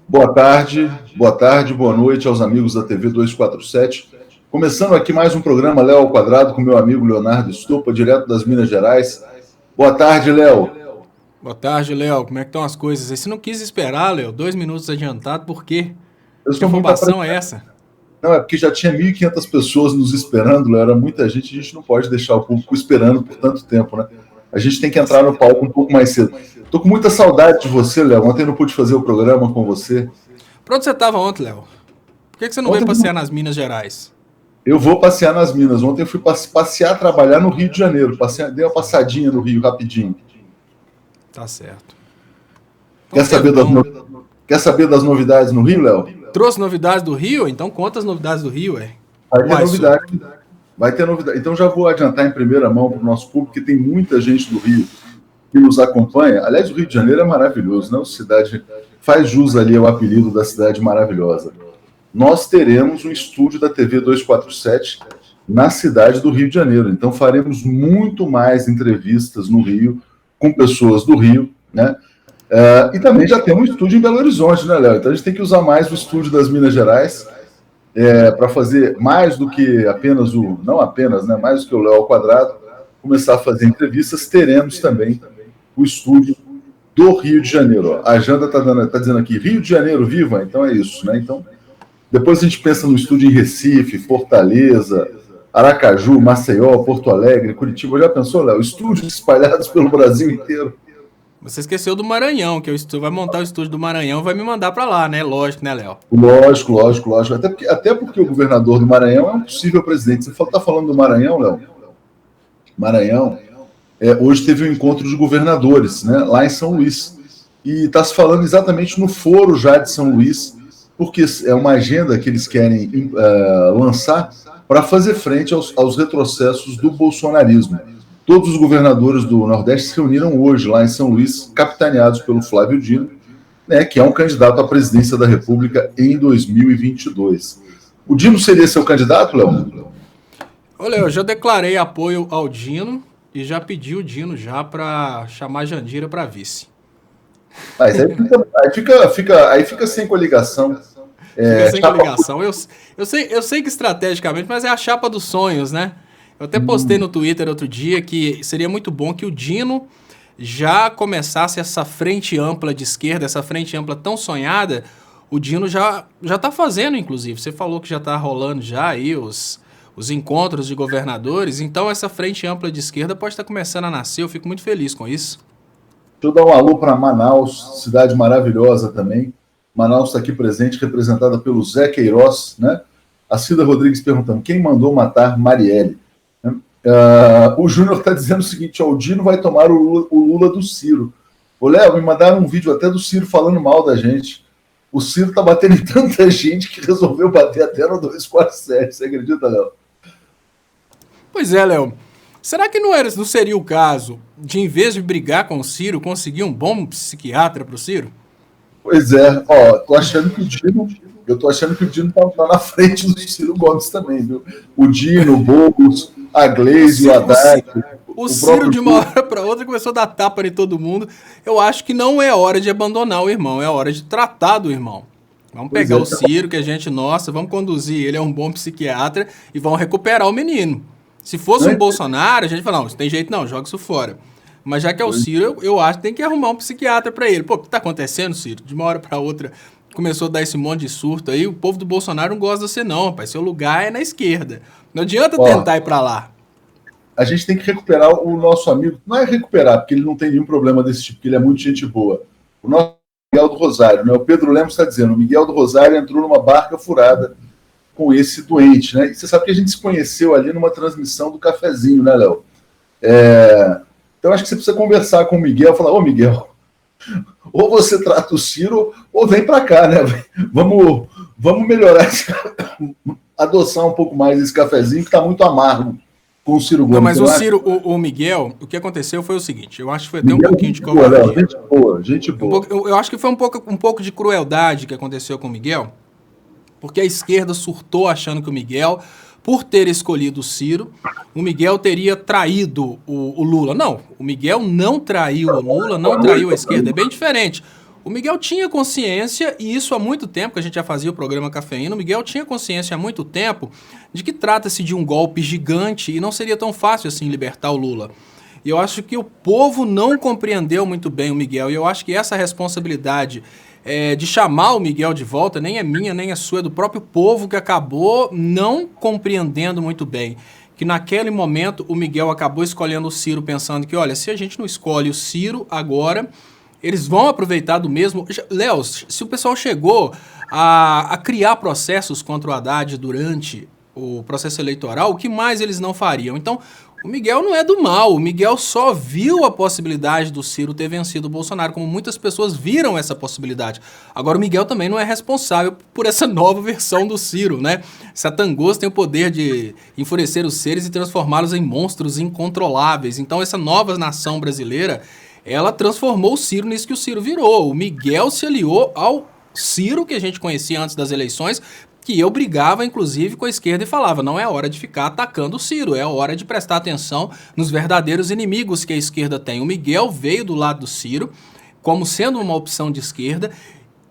Boa tarde, boa noite aos amigos da TV 247. Começando aqui mais um programa Léo ao Quadrado com meu amigo Leonardo Stupa, direto das Minas Gerais. Boa tarde, Léo. Boa tarde, Léo. Como é que estão as coisas? Você não quis esperar, Léo, 2 minutos adiantado, por quê? Eu Que sou muito afobação é apressado. essa? Não, é porque já tinha 1.500 pessoas nos esperando, Léo. Era muita gente, a gente não pode deixar o público esperando por tanto tempo, né? A gente tem que Tá entrar no certo. palco um pouco mais cedo. Tô com muita saudade de você, Léo. Ontem não pude fazer o programa com você. Pra onde você estava ontem, Léo? Por que você não veio Ontem passear nas Minas Gerais? eu vou passear nas Minas. Ontem eu fui passear, trabalhar no Rio de Janeiro. Dei uma passadinha no Rio rapidinho. Tá certo. Então, Quer saber das, tempão. Quer saber das novidades no Rio, Léo? Trouxe novidades do Rio? Então conta as novidades do Rio, é. Vai ter Uai, só. novidade. Vai ter novidade. Então já vou adiantar em primeira mão para o nosso público, que tem muita gente do Rio que nos acompanha. Aliás, o Rio de Janeiro é maravilhoso, né? Cidade faz jus ali ao apelido da cidade maravilhosa. Nós teremos um estúdio da TV 247 na cidade do Rio de Janeiro. Então faremos muito mais entrevistas no Rio, com pessoas do Rio, né? E também já temos um estúdio em Belo Horizonte, né, Léo? Então a gente tem que usar mais o estúdio das Minas Gerais para fazer mais do que apenas não apenas, né, mais do que o Léo ao Quadrado, começar a fazer entrevistas. Teremos também o estúdio do Rio de Janeiro. A Janda está dizendo aqui, Rio de Janeiro, viva! Então é isso, né? Então, depois a gente pensa no estúdio em Recife, Fortaleza, Aracaju, Maceió, Porto Alegre, Curitiba. Já pensou, Léo? Estúdios espalhados pelo Brasil inteiro. Você esqueceu do Maranhão, que vai montar o estúdio do Maranhão, vai me mandar pra lá, né? Lógico, né, Léo? Lógico, lógico, lógico. Até porque o governador do Maranhão é um possível presidente. Você está falando do Maranhão, Léo? Maranhão, hoje teve um encontro de governadores, né, lá em São Luís. E está se falando exatamente no foro já de São Luís, porque é uma agenda que eles querem lançar para fazer frente aos retrocessos do bolsonarismo. Todos os governadores do Nordeste se reuniram hoje lá em São Luís, capitaneados pelo Flávio Dino, né, que é um candidato à presidência da República em 2022. O Dino seria seu candidato, Léo? Olha, eu já declarei apoio ao Dino e já pedi o Dino já pra chamar a Jandira pra vice. Mas aí fica sem coligação. Fica sem Chapa. coligação. Eu sei que estrategicamente, mas é a chapa dos sonhos, né? Eu até postei no Twitter outro dia que seria muito bom que o Dino já começasse essa frente ampla de esquerda, essa frente ampla tão sonhada. O Dino já tá fazendo, inclusive. Você falou que já tá rolando já aí os encontros de governadores. Então essa frente ampla de esquerda pode estar começando a nascer. Eu fico muito feliz com isso. Deixa eu dar um alô para Manaus, cidade maravilhosa também. Manaus está aqui presente, representada pelo Zé Queiroz, né? A Cida Rodrigues perguntando quem mandou matar Marielle. O Júnior está dizendo o seguinte: ó, o Dino vai tomar o Lula do Ciro. Ô, Léo, me mandaram um vídeo até do Ciro falando mal da gente. O Ciro está batendo em tanta gente que resolveu bater até no 247. Você acredita, Léo? Pois é, Léo. Será que não seria o caso de, em vez de brigar com o Ciro, conseguir um bom psiquiatra pro Ciro? Pois é, ó, eu tô achando que o Dino tá na frente do Ciro Gomes também, viu? O Dino, o Boulos, a O Gleisi, o Ciro, o, Haddad, Ci- o o Ciro, próprio de uma hora para outra, começou a dar tapa em todo mundo. Eu acho que não é hora de abandonar o irmão, é hora de tratar do irmão. Vamos Pois pegar é, o Ciro, que a gente, nossa, vamos conduzir ele, é um bom psiquiatra, e vamos recuperar o menino. Se fosse um né? Bolsonaro, a gente fala, não, isso tem jeito não, joga isso fora. Mas já que é o Ciro, eu acho que tem que arrumar um psiquiatra para ele. Pô, o que tá acontecendo, Ciro? De uma hora para outra começou a dar esse monte de surto aí. O povo do Bolsonaro não gosta de você não, rapaz. Seu lugar é na esquerda. Não adianta Ó, tentar ir para lá. a gente tem que recuperar o nosso amigo. Não é recuperar, porque ele não tem nenhum problema desse tipo, porque ele é muito gente boa. O nosso Miguel do Rosário, né? O Pedro Lemos está dizendo, o Miguel do Rosário entrou numa barca furada com esse doente, né? E você sabe que a gente se conheceu ali numa transmissão do cafezinho, né, Léo? Então acho que você precisa conversar com o Miguel, falar, ô Miguel, ou você trata o Ciro, ou vem para cá, né? Vamos melhorar, adoçar um pouco mais esse cafezinho que está muito amargo com o Ciro Não, Gomes. mas Você o não acha? Ciro, o Miguel, o que aconteceu foi o seguinte, eu acho que foi até um Miguel, pouquinho de gente boa, Léo, covardia. gente boa, gente boa. Eu acho que foi um pouco de crueldade que aconteceu com o Miguel, porque a esquerda surtou achando que o Miguel, por ter escolhido o Ciro, o Miguel teria traído o Lula. Não, o Miguel não traiu o Lula, não traiu a esquerda, é bem diferente. O Miguel tinha consciência, e isso há muito tempo, que a gente já fazia o programa Cafeína, o Miguel tinha consciência há muito tempo de que trata-se de um golpe gigante e não seria tão fácil assim libertar o Lula. E eu acho que o povo não compreendeu muito bem o Miguel, e eu acho que essa responsabilidade de chamar o Miguel de volta nem é minha, nem é sua, é do próprio povo que acabou não compreendendo muito bem. Que naquele momento o Miguel acabou escolhendo o Ciro pensando que, olha, se a gente não escolhe o Ciro agora, eles vão aproveitar do mesmo... Léo, se o pessoal chegou a criar processos contra o Haddad durante o processo eleitoral, o que mais eles não fariam? Então, o Miguel não é do mal, o Miguel só viu a possibilidade do Ciro ter vencido o Bolsonaro, como muitas pessoas viram essa possibilidade. Agora, o Miguel também não é responsável por essa nova versão do Ciro, né? Satangos tem o poder de enfurecer os seres e transformá-los em monstros incontroláveis. Então, essa nova nação brasileira, ela transformou o Ciro nisso que o Ciro virou. O Miguel se aliou ao Ciro, que a gente conhecia antes das eleições, que eu brigava, inclusive, com a esquerda e falava, não é hora de ficar atacando o Ciro, é hora de prestar atenção nos verdadeiros inimigos que a esquerda tem. O Miguel veio do lado do Ciro, como sendo uma opção de esquerda,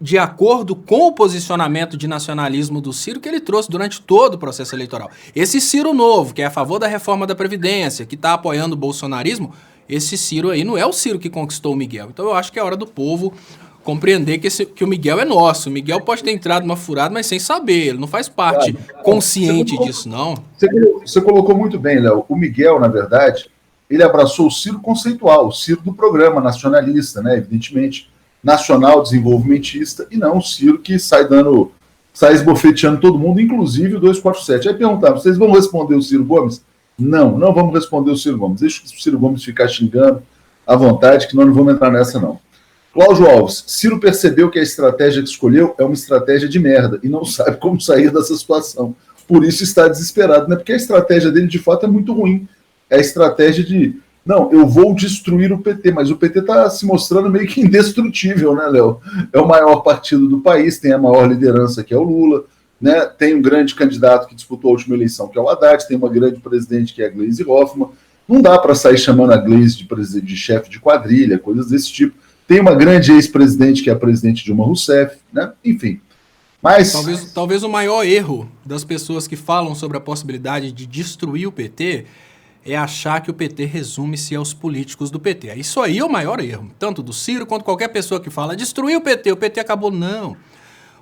de acordo com o posicionamento de nacionalismo do Ciro que ele trouxe durante todo o processo eleitoral. Esse Ciro novo, que é a favor da reforma da Previdência, que está apoiando o bolsonarismo, esse Ciro aí não é o Ciro que conquistou o Miguel. Então eu acho que é hora do povo compreender que o Miguel é nosso. O Miguel pode ter entrado numa furada, mas sem saber. Ele não faz parte consciente disso, não. Você colocou muito bem, Léo. O Miguel, na verdade, ele abraçou o Ciro conceitual, o Ciro do programa nacionalista, né? Evidentemente, nacional desenvolvimentista, e não o Ciro que sai esbofeteando todo mundo, inclusive o 247. Aí perguntaram, vocês vão responder o Ciro Gomes? Não vamos responder o Ciro Gomes. Deixa o Ciro Gomes ficar xingando à vontade, que nós não vamos entrar nessa, não. Cláudio Alves, Ciro percebeu que a estratégia que escolheu é uma estratégia de merda e não sabe como sair dessa situação. Por isso está desesperado, né? Porque a estratégia dele, de fato, é muito ruim. É a estratégia de, não, eu vou destruir o PT, mas o PT está se mostrando meio que indestrutível, né, Léo? É o maior partido do país, tem a maior liderança, que é o Lula, né? Tem um grande candidato que disputou a última eleição, que é o Haddad, tem uma grande presidente, que é a Gleisi Hoffmann. Não dá para sair chamando a Gleisi de chefe de quadrilha, coisas desse tipo. Tem uma grande ex-presidente, que é a presidente Dilma Rousseff, né? Enfim. Mas... Talvez o maior erro das pessoas que falam sobre a possibilidade de destruir o PT é achar que o PT resume-se aos políticos do PT. Isso aí é o maior erro, tanto do Ciro quanto qualquer pessoa que fala destruir o PT acabou. Não.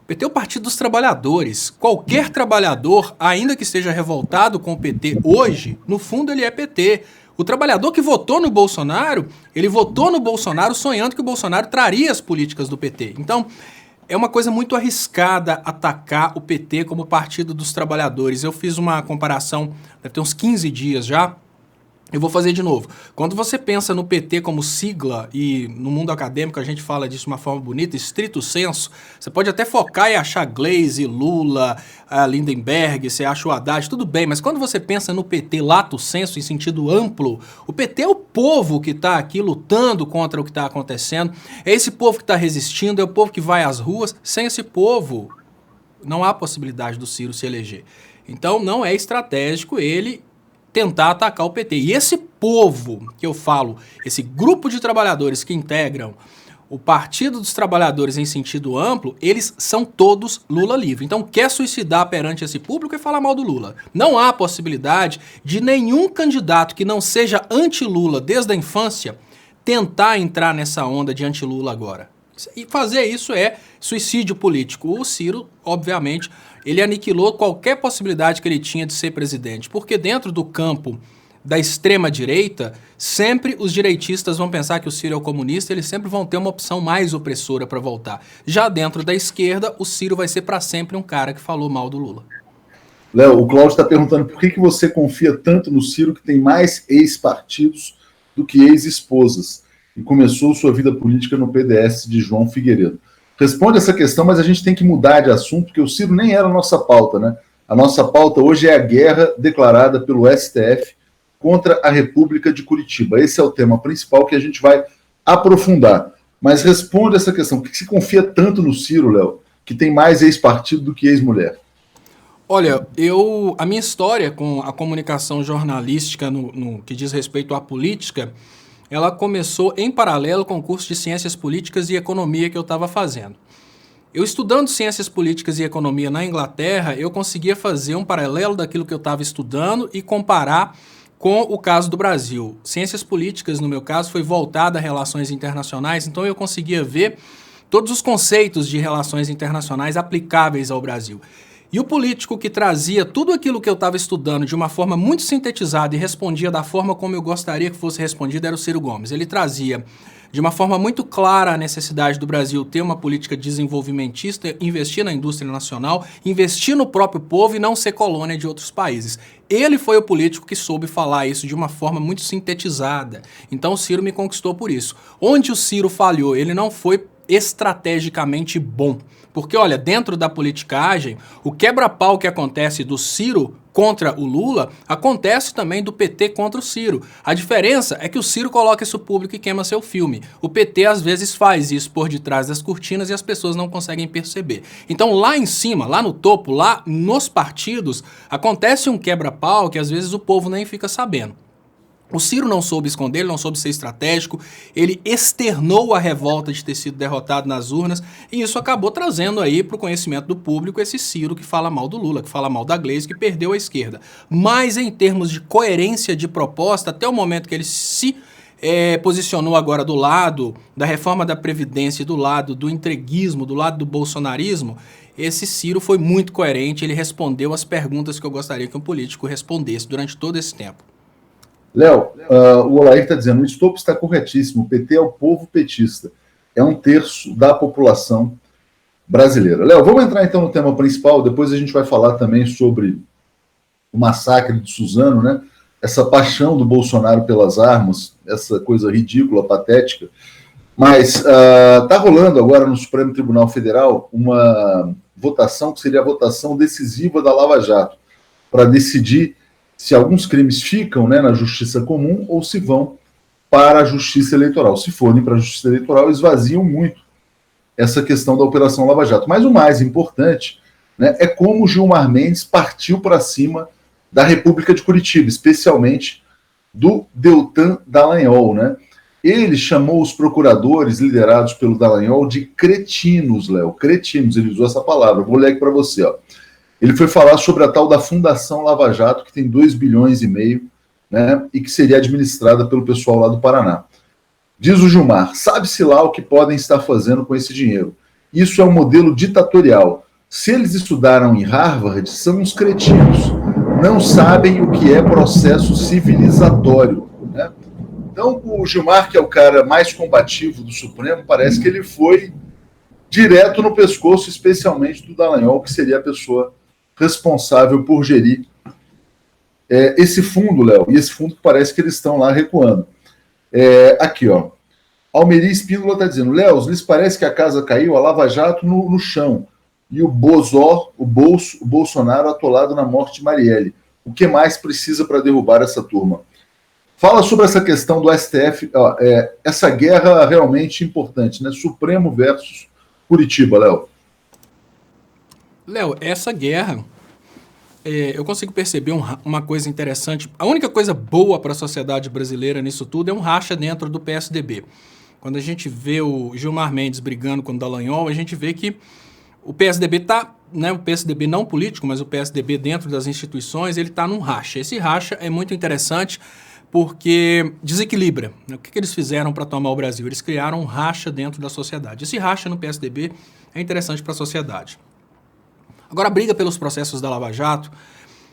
O PT é o Partido dos Trabalhadores. Qualquer trabalhador, ainda que esteja revoltado com o PT hoje, no fundo ele é PT. O trabalhador que votou no Bolsonaro, ele votou no Bolsonaro sonhando que o Bolsonaro traria as políticas do PT. Então, é uma coisa muito arriscada atacar o PT como Partido dos Trabalhadores. Eu fiz uma comparação, deve ter uns 15 dias já, eu vou fazer de novo. Quando você pensa no PT como sigla, e no mundo acadêmico a gente fala disso de uma forma bonita, estrito senso, você pode até focar e achar Gleisi, Lula, Lindenberg, você acha o Haddad, tudo bem, mas quando você pensa no PT lato senso, em sentido amplo, o PT é o povo que está aqui lutando contra o que está acontecendo, é esse povo que está resistindo, é o povo que vai às ruas. Sem esse povo, não há possibilidade do Ciro se eleger. Então não é estratégico ele tentar atacar o PT. E esse povo que eu falo, esse grupo de trabalhadores que integram o Partido dos Trabalhadores em sentido amplo, eles são todos Lula livre. Então quer suicidar perante esse público e falar mal do Lula. Não há possibilidade de nenhum candidato que não seja anti-Lula desde a infância tentar entrar nessa onda de anti-Lula agora. E fazer isso é suicídio político. O Ciro, obviamente, ele aniquilou qualquer possibilidade que ele tinha de ser presidente, porque dentro do campo da extrema-direita, sempre os direitistas vão pensar que o Ciro é o comunista, eles sempre vão ter uma opção mais opressora para voltar. Já dentro da esquerda, o Ciro vai ser para sempre um cara que falou mal do Lula. Léo, o Cláudio está perguntando por que você confia tanto no Ciro, que tem mais ex-partidos do que ex-esposas, e começou sua vida política no PDS de João Figueiredo. Responde essa questão, mas a gente tem que mudar de assunto, porque o Ciro nem era a nossa pauta, né? A nossa pauta hoje é a guerra declarada pelo STF contra a República de Curitiba. Esse é o tema principal que a gente vai aprofundar. Mas responde essa questão. Por que se confia tanto no Ciro, Léo, que tem mais ex-partido do que ex-mulher? Olha, a minha história com a comunicação jornalística no que diz respeito à política, ela começou em paralelo com o curso de Ciências Políticas e Economia que eu estava fazendo. Eu estudando Ciências Políticas e Economia na Inglaterra, eu conseguia fazer um paralelo daquilo que eu estava estudando e comparar com o caso do Brasil. Ciências Políticas, no meu caso, foi voltada a relações internacionais, então eu conseguia ver todos os conceitos de relações internacionais aplicáveis ao Brasil. E o político que trazia tudo aquilo que eu estava estudando de uma forma muito sintetizada e respondia da forma como eu gostaria que fosse respondido era o Ciro Gomes. Ele trazia de uma forma muito clara a necessidade do Brasil ter uma política desenvolvimentista, investir na indústria nacional, investir no próprio povo e não ser colônia de outros países. Ele foi o político que soube falar isso de uma forma muito sintetizada. Então o Ciro me conquistou por isso. Onde o Ciro falhou, ele não foi estrategicamente bom. Porque, olha, dentro da politicagem, o quebra-pau que acontece do Ciro contra o Lula, acontece também do PT contra o Ciro. A diferença é que o Ciro coloca isso público e queima seu filme. O PT, às vezes, faz isso por detrás das cortinas e as pessoas não conseguem perceber. Então, lá em cima, lá no topo, lá nos partidos, acontece um quebra-pau que, às vezes, o povo nem fica sabendo. O Ciro não soube esconder, ele não soube ser estratégico, ele externou a revolta de ter sido derrotado nas urnas e isso acabou trazendo aí para o conhecimento do público esse Ciro que fala mal do Lula, que fala mal da Gleisi, que perdeu a esquerda. Mas em termos de coerência de proposta, até o momento que ele se posicionou agora do lado da reforma da Previdência, do lado do entreguismo, do lado do bolsonarismo, esse Ciro foi muito coerente, ele respondeu as perguntas que eu gostaria que um político respondesse durante todo esse tempo. Léo, o Olair está dizendo, o Estopes está corretíssimo, o PT é o povo petista, é 1/3 da população brasileira. Léo, vamos entrar então no tema principal, depois a gente vai falar também sobre o massacre de Suzano, né? Essa paixão do Bolsonaro pelas armas, essa coisa ridícula, patética, mas está rolando agora no Supremo Tribunal Federal uma votação que seria a votação decisiva da Lava Jato, para decidir se alguns crimes ficam, né, na justiça comum ou se vão para a justiça eleitoral. Se forem para a justiça eleitoral, esvaziam muito essa questão da Operação Lava Jato. Mas o mais importante, né, é como Gilmar Mendes partiu para cima da República de Curitiba, especialmente do Deltan Dallagnol, né? Ele chamou os procuradores liderados pelo Dallagnol de cretinos, Léo. Cretinos, ele usou essa palavra. Vou ler aqui para você, ó. Ele foi falar sobre a tal da Fundação Lava Jato, que tem 2,5 bilhões, né, e que seria administrada pelo pessoal lá do Paraná. Diz o Gilmar, sabe-se lá o que podem estar fazendo com esse dinheiro. Isso é um modelo ditatorial. Se eles estudaram em Harvard, são uns cretinos. Não sabem o que é processo civilizatório, né? Então, o Gilmar, que é o cara mais combativo do Supremo, parece que ele foi direto no pescoço, especialmente do Dallagnol, que seria a pessoa responsável por gerir esse fundo, Léo, e esse fundo parece que eles estão lá recuando. Aqui, ó, Almeri Espíndola está dizendo, Léo, lhes parece que a casa caiu, a Lava Jato no chão, e o Bolsonaro atolado na morte de Marielle. O que mais precisa para derrubar essa turma? Fala sobre essa questão do STF, essa guerra realmente importante, né? Supremo versus Curitiba, Léo. Léo, essa guerra, eu consigo perceber uma coisa interessante. A única coisa boa para a sociedade brasileira nisso tudo é um racha dentro do PSDB. Quando a gente vê o Gilmar Mendes brigando com o Dallagnol, a gente vê que o PSDB está, né, o PSDB não político, mas o PSDB dentro das instituições, ele está num racha. Esse racha é muito interessante porque desequilibra. O que eles fizeram para tomar o Brasil? Eles criaram um racha dentro da sociedade. Esse racha no PSDB é interessante para a sociedade. Agora, a briga pelos processos da Lava Jato,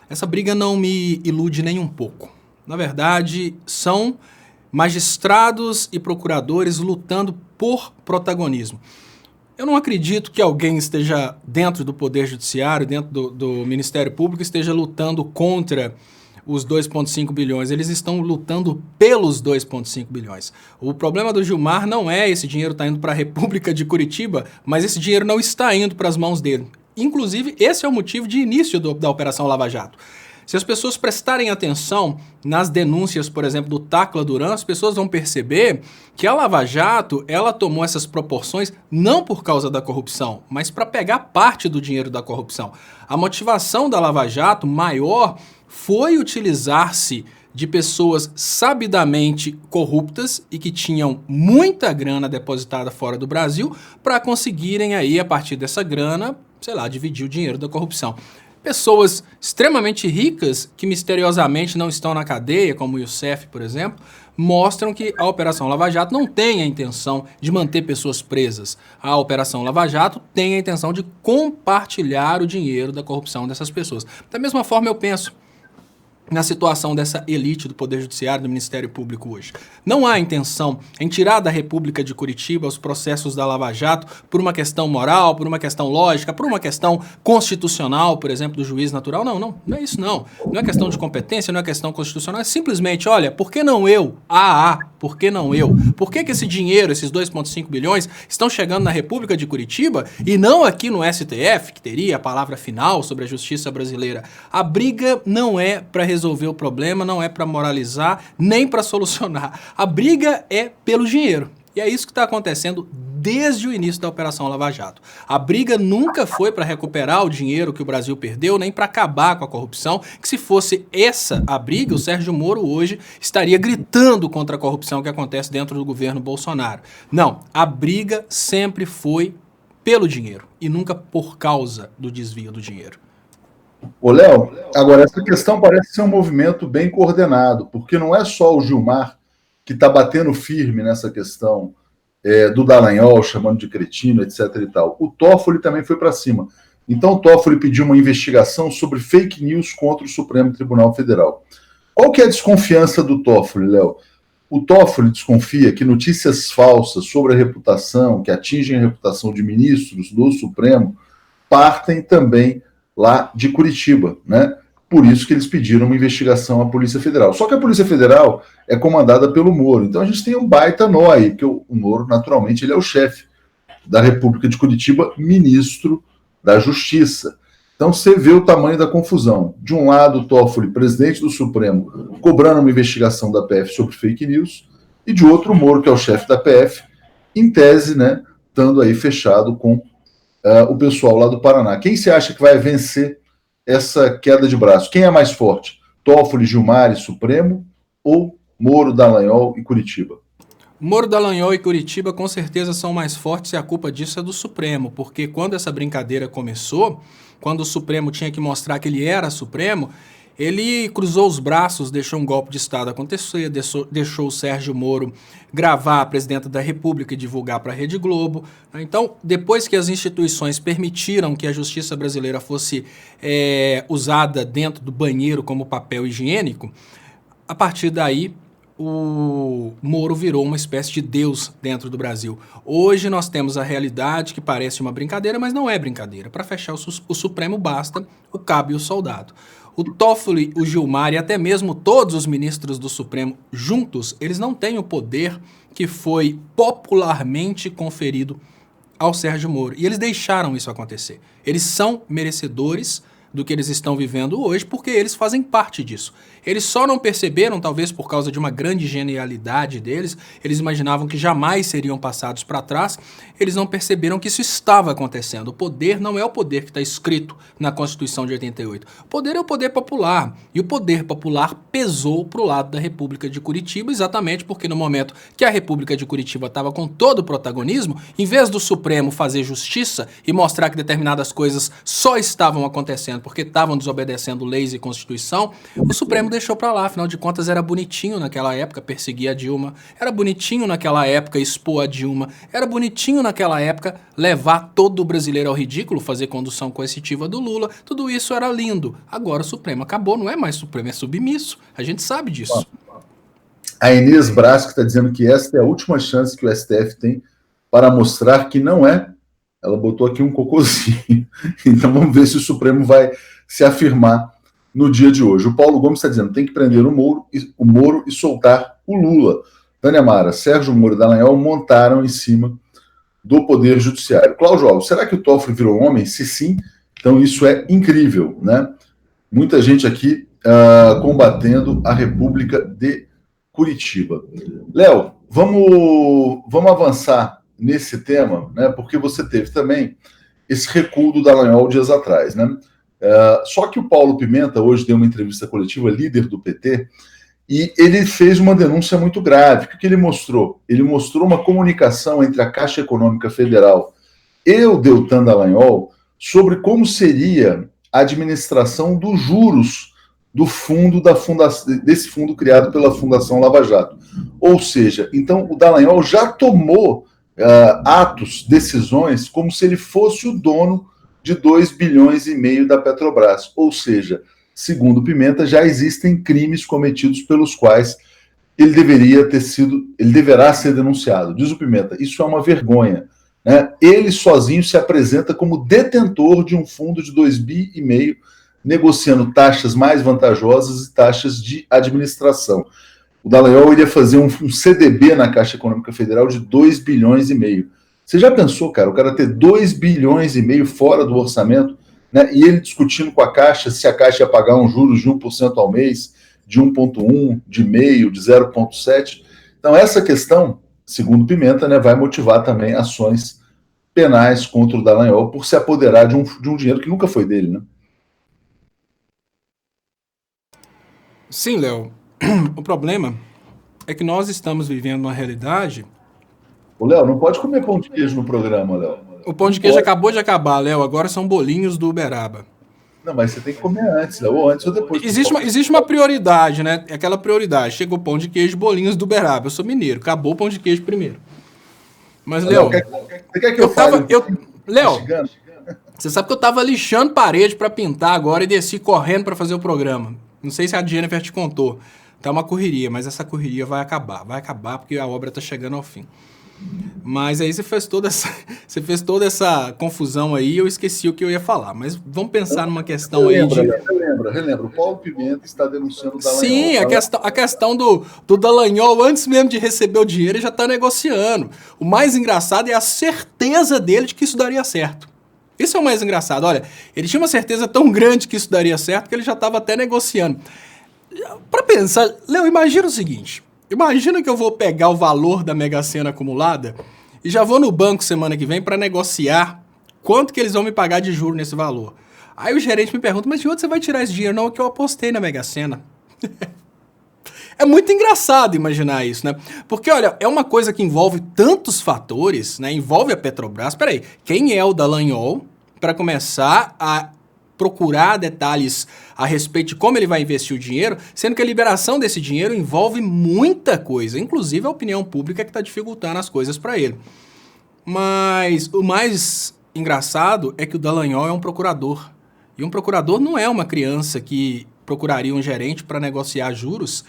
essa briga não me ilude nem um pouco. Na verdade, são magistrados e procuradores lutando por protagonismo. Eu não acredito que alguém esteja dentro do Poder Judiciário, dentro do Ministério Público, esteja lutando contra os 2,5 bilhões. Eles estão lutando pelos 2,5 bilhões. O problema do Gilmar não é esse dinheiro está indo para a República de Curitiba, mas esse dinheiro não está indo para as mãos dele. Inclusive, esse é o motivo de início da Operação Lava Jato. Se as pessoas prestarem atenção nas denúncias, por exemplo, do Tacla Duran, as pessoas vão perceber que a Lava Jato, ela tomou essas proporções não por causa da corrupção, mas para pegar parte do dinheiro da corrupção. A motivação da Lava Jato maior foi utilizar-se de pessoas sabidamente corruptas e que tinham muita grana depositada fora do Brasil para conseguirem aí, a partir dessa grana, sei lá, dividir o dinheiro da corrupção. Pessoas extremamente ricas, que misteriosamente não estão na cadeia, como o Youssef, por exemplo, mostram que a Operação Lava Jato não tem a intenção de manter pessoas presas. A Operação Lava Jato tem a intenção de compartilhar o dinheiro da corrupção dessas pessoas. Da mesma forma, eu penso na situação dessa elite do Poder Judiciário, do Ministério Público hoje. Não há intenção em tirar da República de Curitiba os processos da Lava Jato por uma questão moral, por uma questão lógica, por uma questão constitucional, por exemplo, do juiz natural. Não é isso não. Não é questão de competência, não é questão constitucional, é simplesmente, olha, por que não eu? Por que não eu? Por que esse dinheiro, esses 2,5 bilhões, estão chegando na República de Curitiba e não aqui no STF, que teria a palavra final sobre a justiça brasileira? A briga não é para resolver o problema, não é para moralizar, nem para solucionar. A briga é pelo dinheiro. E é isso que está acontecendo desde o início da Operação Lava Jato. A briga nunca foi para recuperar o dinheiro que o Brasil perdeu, nem para acabar com a corrupção, que se fosse essa a briga, o Sérgio Moro hoje estaria gritando contra a corrupção que acontece dentro do governo Bolsonaro. Não, a briga sempre foi pelo dinheiro e nunca por causa do desvio do dinheiro. Ô, Léo, agora essa questão parece ser um movimento bem coordenado, porque não é só o Gilmar que está batendo firme nessa questão do Dallagnol, chamando de cretino, etc. e tal. O Toffoli também foi para cima. Então o Toffoli pediu uma investigação sobre fake news contra o Supremo Tribunal Federal. Qual que é a desconfiança do Toffoli, Léo? O Toffoli desconfia que notícias falsas sobre a reputação, que atingem a reputação de ministros do Supremo, partem também lá de Curitiba, né? Por isso que eles pediram uma investigação à Polícia Federal. Só que a Polícia Federal é comandada pelo Moro. Então a gente tem um baita nó aí, porque o Moro, naturalmente, ele é o chefe da República de Curitiba, ministro da Justiça. Então você vê o tamanho da confusão. De um lado, o Toffoli, presidente do Supremo, cobrando uma investigação da PF sobre fake news, e de outro, o Moro, que é o chefe da PF, em tese, né, estando aí fechado com o pessoal lá do Paraná. Quem você acha que vai vencer essa queda de braço? Quem é mais forte? Toffoli, Gilmar e Supremo ou Moro, Dallagnol e Curitiba? Moro, Dallagnol e Curitiba com certeza são mais fortes e a culpa disso é do Supremo, porque quando essa brincadeira começou, quando o Supremo tinha que mostrar que ele era Supremo, ele cruzou os braços, deixou um golpe de Estado acontecer, deixou o Sérgio Moro gravar a presidenta da República e divulgar para a Rede Globo. Então, depois que as instituições permitiram que a justiça brasileira fosse usada dentro do banheiro como papel higiênico, a partir daí o Moro virou uma espécie de Deus dentro do Brasil. Hoje nós temos a realidade que parece uma brincadeira, mas não é brincadeira. Para fechar o Supremo basta o cabo e o soldado. O Toffoli, o Gilmar e até mesmo todos os ministros do Supremo juntos, eles não têm o poder que foi popularmente conferido ao Sérgio Moro. E eles deixaram isso acontecer. Eles são merecedores do que eles estão vivendo hoje porque eles fazem parte disso. Eles só não perceberam, talvez por causa de uma grande genialidade deles, eles imaginavam que jamais seriam passados para trás, eles não perceberam que isso estava acontecendo. O poder não é o poder que está escrito na Constituição de 88. O poder é o poder popular. E o poder popular pesou para o lado da República de Curitiba, exatamente porque no momento que a República de Curitiba estava com todo o protagonismo, em vez do Supremo fazer justiça e mostrar que determinadas coisas só estavam acontecendo porque estavam desobedecendo leis e Constituição, o Supremo deixou pra lá. Afinal de contas, era bonitinho naquela época perseguir a Dilma, era bonitinho naquela época expor a Dilma, era bonitinho naquela época levar todo o brasileiro ao ridículo, fazer condução coercitiva do Lula. Tudo isso era lindo. Agora o Supremo acabou, não é mais Supremo, é submisso. A gente sabe disso. A Inês Brasco está dizendo que esta é a última chance que o STF tem para mostrar que não é. Ela botou aqui um cocôzinho. Então vamos ver se o Supremo vai se afirmar no dia de hoje. O Paulo Gomes está dizendo tem que prender o Moro e soltar o Lula. Tânia Mara, Sérgio Moro e Dallagnol montaram em cima do Poder Judiciário. Cláudio Alves, será que o Toffoli virou homem? Se sim, então isso é incrível, né? Muita gente aqui combatendo a República de Curitiba. Léo, vamos avançar nesse tema, né? Porque você teve também esse recuo do Dallagnol dias atrás, né? Só que o Paulo Pimenta hoje deu uma entrevista coletiva, líder do PT, e ele fez uma denúncia muito grave. O que ele mostrou? Ele mostrou uma comunicação entre a Caixa Econômica Federal e o Deltan Dallagnol sobre como seria a administração dos juros do fundo desse fundo criado pela Fundação Lava Jato. Ou seja, então o Dallagnol já tomou atos, decisões, como se ele fosse o dono de 2,5 bilhões da Petrobras. Ou seja, segundo Pimenta, já existem crimes cometidos pelos quais ele deverá ser denunciado. Diz o Pimenta, isso é uma vergonha. Né? Ele sozinho se apresenta como detentor de um fundo de 2,5 bilhões, negociando taxas mais vantajosas e taxas de administração. O Dallagnol iria fazer um CDB na Caixa Econômica Federal de 2,5 bilhões. Você já pensou, cara, o cara ter 2,5 bilhões fora do orçamento, né? E ele discutindo com a Caixa se a Caixa ia pagar um juros de 1% ao mês, de 1,1%, de 0,5%, de 0,7%. Então, essa questão, segundo Pimenta, né, vai motivar também ações penais contra o Dallagnol por se apoderar de um dinheiro que nunca foi dele, né? Sim, Léo. O problema é que nós estamos vivendo uma realidade... Ô, Léo, não pode comer pão de queijo no programa, Léo. O pão de queijo acabou de acabar, Léo. Agora são bolinhos do Uberaba. Não, mas você tem que comer antes, Léo. Ou antes ou depois. Existe uma prioridade, né? Aquela prioridade. Chegou pão de queijo, bolinhos do Uberaba. Eu sou mineiro. Acabou o pão de queijo primeiro. Mas, Léo... Você quer que eu fale? Léo, você sabe que eu tava lixando parede pra pintar agora e desci correndo pra fazer o programa. Não sei se a Jennifer te contou. Tá uma correria, mas essa correria vai acabar. Vai acabar porque a obra tá chegando ao fim. Mas aí você fez toda essa confusão aí e eu esqueci o que eu ia falar. Mas vamos pensar numa questão aí de... Relembra. O Paulo Pimenta está denunciando o Dallagnol. Sim, a questão do Dallagnol, antes mesmo de receber o dinheiro, ele já está negociando. O mais engraçado é a certeza dele de que isso daria certo. Isso é o mais engraçado. Olha, ele tinha uma certeza tão grande que isso daria certo que ele já estava até negociando. Para pensar, Léo, imagina o seguinte. Imagina que eu vou pegar o valor da Mega Sena acumulada e já vou no banco semana que vem para negociar quanto que eles vão me pagar de juros nesse valor. Aí o gerente me pergunta, mas de onde você vai tirar esse dinheiro? Não, é que eu apostei na Mega Sena. É muito engraçado imaginar isso, né? Porque, olha, é uma coisa que envolve tantos fatores, né? Envolve a Petrobras. Peraí, quem é o Dallagnol para começar a procurar detalhes a respeito de como ele vai investir o dinheiro, sendo que a liberação desse dinheiro envolve muita coisa, inclusive a opinião pública que está dificultando as coisas para ele. Mas o mais engraçado é que o Dallagnol é um procurador. E um procurador não é uma criança que procuraria um gerente para negociar juros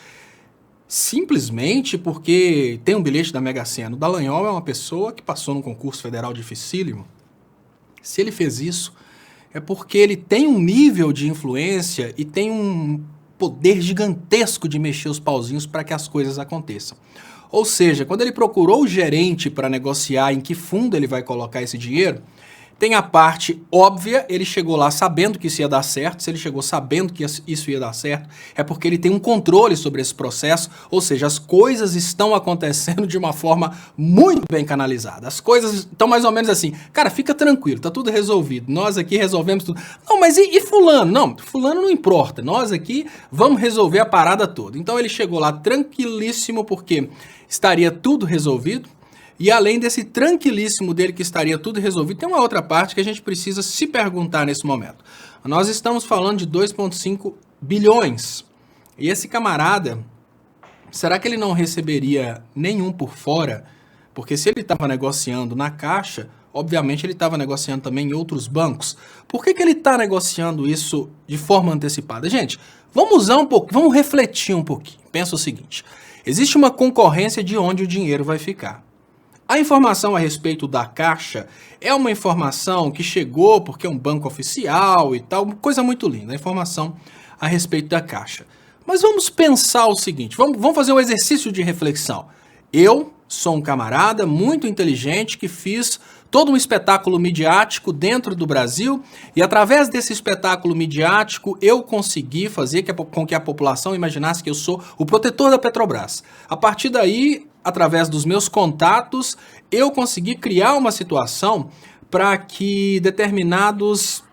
simplesmente porque tem um bilhete da Mega Sena. O Dallagnol é uma pessoa que passou num concurso federal dificílimo. Se ele fez isso, é porque ele tem um nível de influência e tem um poder gigantesco de mexer os pauzinhos para que as coisas aconteçam. Ou seja, quando ele procurou o gerente para negociar em que fundo ele vai colocar esse dinheiro, tem a parte óbvia, ele chegou lá sabendo que isso ia dar certo. Se ele chegou sabendo que isso ia dar certo, é porque ele tem um controle sobre esse processo, ou seja, as coisas estão acontecendo de uma forma muito bem canalizada. As coisas estão mais ou menos assim, cara, fica tranquilo, tá tudo resolvido, nós aqui resolvemos tudo. Não, mas e fulano? Não, fulano não importa, nós aqui vamos resolver a parada toda. Então ele chegou lá tranquilíssimo porque estaria tudo resolvido. E além desse tranquilíssimo dele que estaria tudo resolvido, tem uma outra parte que a gente precisa se perguntar nesse momento. Nós estamos falando de 2,5 bilhões. E esse camarada, será que ele não receberia nenhum por fora? Porque se ele estava negociando na Caixa, obviamente ele estava negociando também em outros bancos. Por que ele está negociando isso de forma antecipada? Gente, vamos usar um pouco, vamos refletir um pouquinho. Pensa o seguinte, existe uma concorrência de onde o dinheiro vai ficar. A informação a respeito da Caixa é uma informação que chegou porque é um banco oficial e tal, coisa muito linda, a informação a respeito da Caixa. Mas vamos pensar o seguinte, vamos fazer um exercício de reflexão. Eu sou um camarada muito inteligente que fiz todo um espetáculo midiático dentro do Brasil, e através desse espetáculo midiático eu consegui fazer com que a população imaginasse que eu sou o protetor da Petrobras. A partir daí, através dos meus contatos, eu consegui criar uma situação para que determinados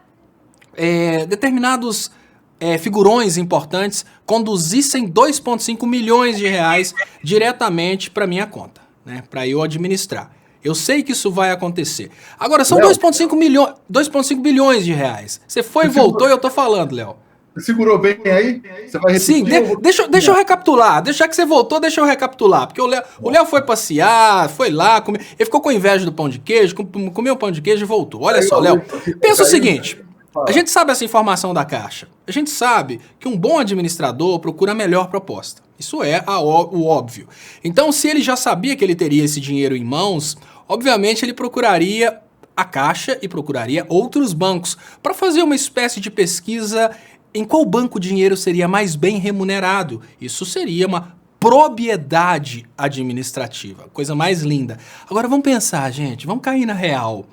figurões importantes conduzissem 2,5 milhões de reais diretamente para minha conta, né, para eu administrar. Eu sei que isso vai acontecer. Agora, são 2,5 bilhões de reais. Você foi e voltou e eu tô falando, Léo. Você segurou bem aí? Você vai repetir? Sim, deixa eu recapitular. Já que você voltou, deixa eu recapitular. Porque o Léo foi passear, foi lá, ele ficou com inveja do pão de queijo, comeu o pão de queijo e voltou. Olha só, Léo, pensa o seguinte. A gente sabe essa informação da Caixa. A gente sabe que um bom administrador procura a melhor proposta. Isso é o óbvio. Então, se ele já sabia que ele teria esse dinheiro em mãos, obviamente ele procuraria a Caixa e procuraria outros bancos para fazer uma espécie de pesquisa em qual banco o dinheiro seria mais bem remunerado. Isso seria uma propriedade administrativa, coisa mais linda. Agora vamos pensar, gente, vamos cair na real.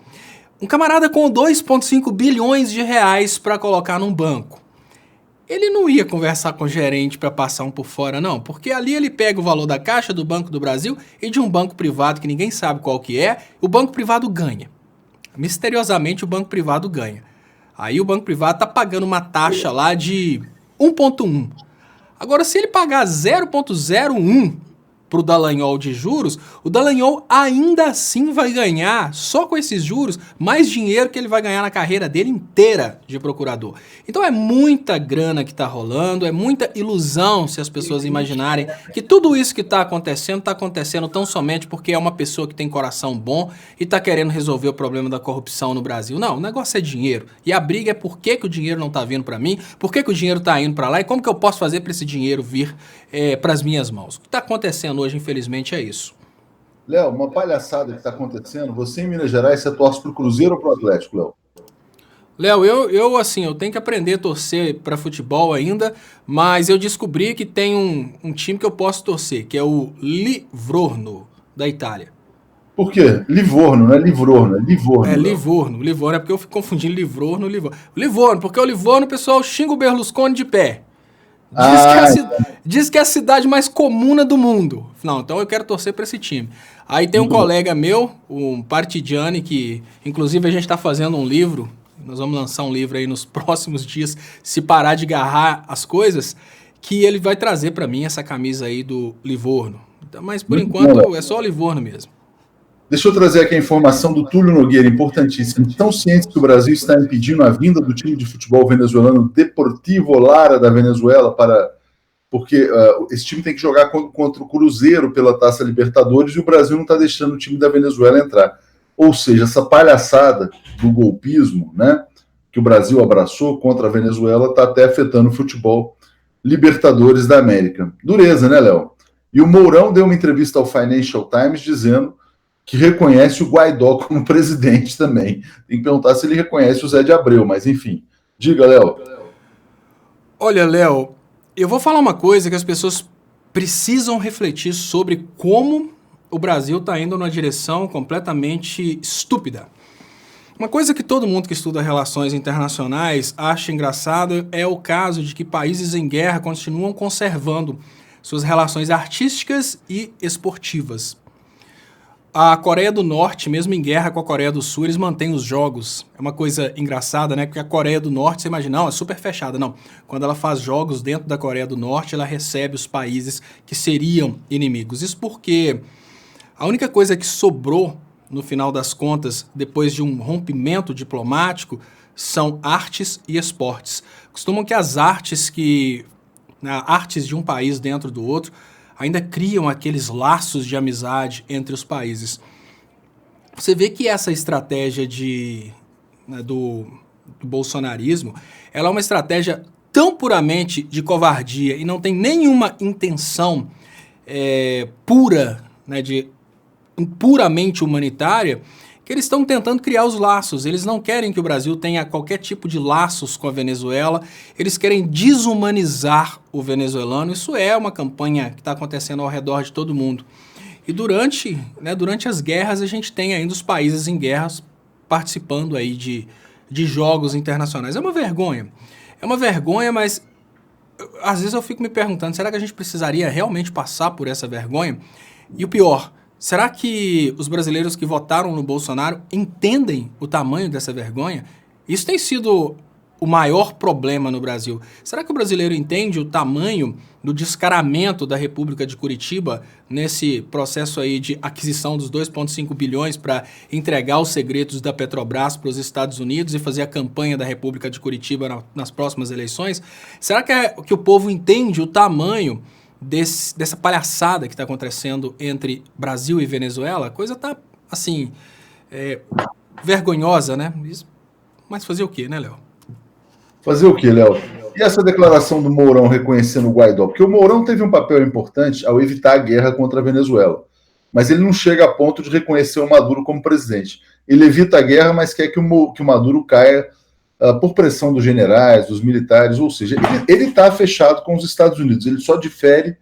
Um camarada com 2,5 bilhões de reais para colocar num banco. Ele não ia conversar com o gerente para passar um por fora, não, porque ali ele pega o valor da Caixa, do Banco do Brasil e de um banco privado que ninguém sabe qual que é, o banco privado ganha. Misteriosamente o banco privado ganha. Aí o banco privado tá pagando uma taxa lá de 1,1. Agora, se ele pagar 0,01 para o Dallagnol de juros, o Dallagnol ainda assim vai ganhar, só com esses juros, mais dinheiro que ele vai ganhar na carreira dele inteira de procurador. Então é muita grana que está rolando, é muita ilusão se as pessoas imaginarem que tudo isso que está acontecendo tão somente porque é uma pessoa que tem coração bom e está querendo resolver o problema da corrupção no Brasil. Não, o negócio é dinheiro. E a briga é por que o dinheiro não está vindo para mim, por que o dinheiro está indo para lá e como que eu posso fazer para esse dinheiro vir para as minhas mãos. O que está acontecendo hoje, infelizmente, é isso. Léo, uma palhaçada que está acontecendo. Você em Minas Gerais, você torce para o Cruzeiro ou para o Atlético, Léo? Léo, eu tenho que aprender a torcer para futebol ainda, mas eu descobri que tem um time que eu posso torcer, que é o Livorno, da Itália. Por quê? Livorno, não é Livorno, é Livorno. É Livorno. Livorno é porque eu fico confundindo Livorno e Livorno. Livorno, porque o Livorno o pessoal xinga o Berlusconi de pé. Diz que é a cidade mais comuna do mundo. Não, então eu quero torcer para esse time. Aí tem um colega meu, um Partigiani, que inclusive a gente está fazendo um livro. Nós vamos lançar um livro aí nos próximos dias, se parar de agarrar as coisas, que ele vai trazer para mim essa camisa aí do Livorno. Mas por enquanto é só o Livorno mesmo. Deixa eu trazer aqui a informação do Túlio Nogueira, importantíssima. Estão cientes que o Brasil está impedindo a vinda do time de futebol venezuelano Deportivo Lara da Venezuela porque esse time tem que jogar contra o Cruzeiro pela Taça Libertadores e o Brasil não está deixando o time da Venezuela entrar. Ou seja, essa palhaçada do golpismo, né, que o Brasil abraçou contra a Venezuela está até afetando o futebol Libertadores da América. Dureza, né, Léo? E o Mourão deu uma entrevista ao Financial Times dizendo que reconhece o Guaidó como presidente também. Tem que perguntar se ele reconhece o Zé de Abreu, mas enfim. Diga, Léo. Olha, Léo, eu vou falar uma coisa que as pessoas precisam refletir sobre como o Brasil está indo numa direção completamente estúpida. Uma coisa que todo mundo que estuda relações internacionais acha engraçado é o caso de que países em guerra continuam conservando suas relações artísticas e esportivas. A Coreia do Norte, mesmo em guerra com a Coreia do Sul, eles mantêm os jogos. É uma coisa engraçada, né? Porque a Coreia do Norte, você imagina, não, é super fechada. Não, quando ela faz jogos dentro da Coreia do Norte, ela recebe os países que seriam inimigos. Isso porque a única coisa que sobrou, no final das contas, depois de um rompimento diplomático, são artes e esportes. Costumam que as artes de um país dentro do outro ainda criam aqueles laços de amizade entre os países. Você vê que essa estratégia do bolsonarismo, ela é uma estratégia tão puramente de covardia e não tem nenhuma intenção pura, né, puramente humanitária, que eles estão tentando criar os laços. Eles não querem que o Brasil tenha qualquer tipo de laços com a Venezuela, eles querem desumanizar o venezuelano. Isso é uma campanha que está acontecendo ao redor de todo mundo. E durante as guerras a gente tem ainda os países em guerras participando aí de jogos internacionais. É uma vergonha. É uma vergonha, mas às vezes eu fico me perguntando, será que a gente precisaria realmente passar por essa vergonha? E o pior, será que os brasileiros que votaram no Bolsonaro entendem o tamanho dessa vergonha? Isso tem sido o maior problema no Brasil. Será que o brasileiro entende o tamanho do descaramento da República de Curitiba nesse processo aí de aquisição dos 2,5 bilhões para entregar os segredos da Petrobras para os Estados Unidos e fazer a campanha da República de Curitiba nas próximas eleições? Será que o povo entende o tamanho dessa palhaçada que está acontecendo entre Brasil e Venezuela? A coisa está, assim, vergonhosa, né? Mas fazer o quê, né, Léo? Fazer o quê, Léo? E essa declaração do Mourão reconhecendo o Guaidó? Porque o Mourão teve um papel importante ao evitar a guerra contra a Venezuela. Mas ele não chega a ponto de reconhecer o Maduro como presidente. Ele evita a guerra, mas quer que o Maduro caia por pressão dos generais, dos militares, ou seja, ele está fechado com os Estados Unidos, ele só difere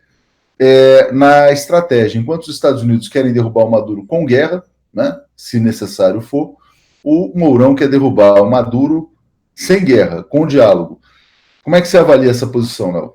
na estratégia. Enquanto os Estados Unidos querem derrubar o Maduro com guerra, né, se necessário for, o Mourão quer derrubar o Maduro sem guerra, com diálogo. Como é que você avalia essa posição, Léo?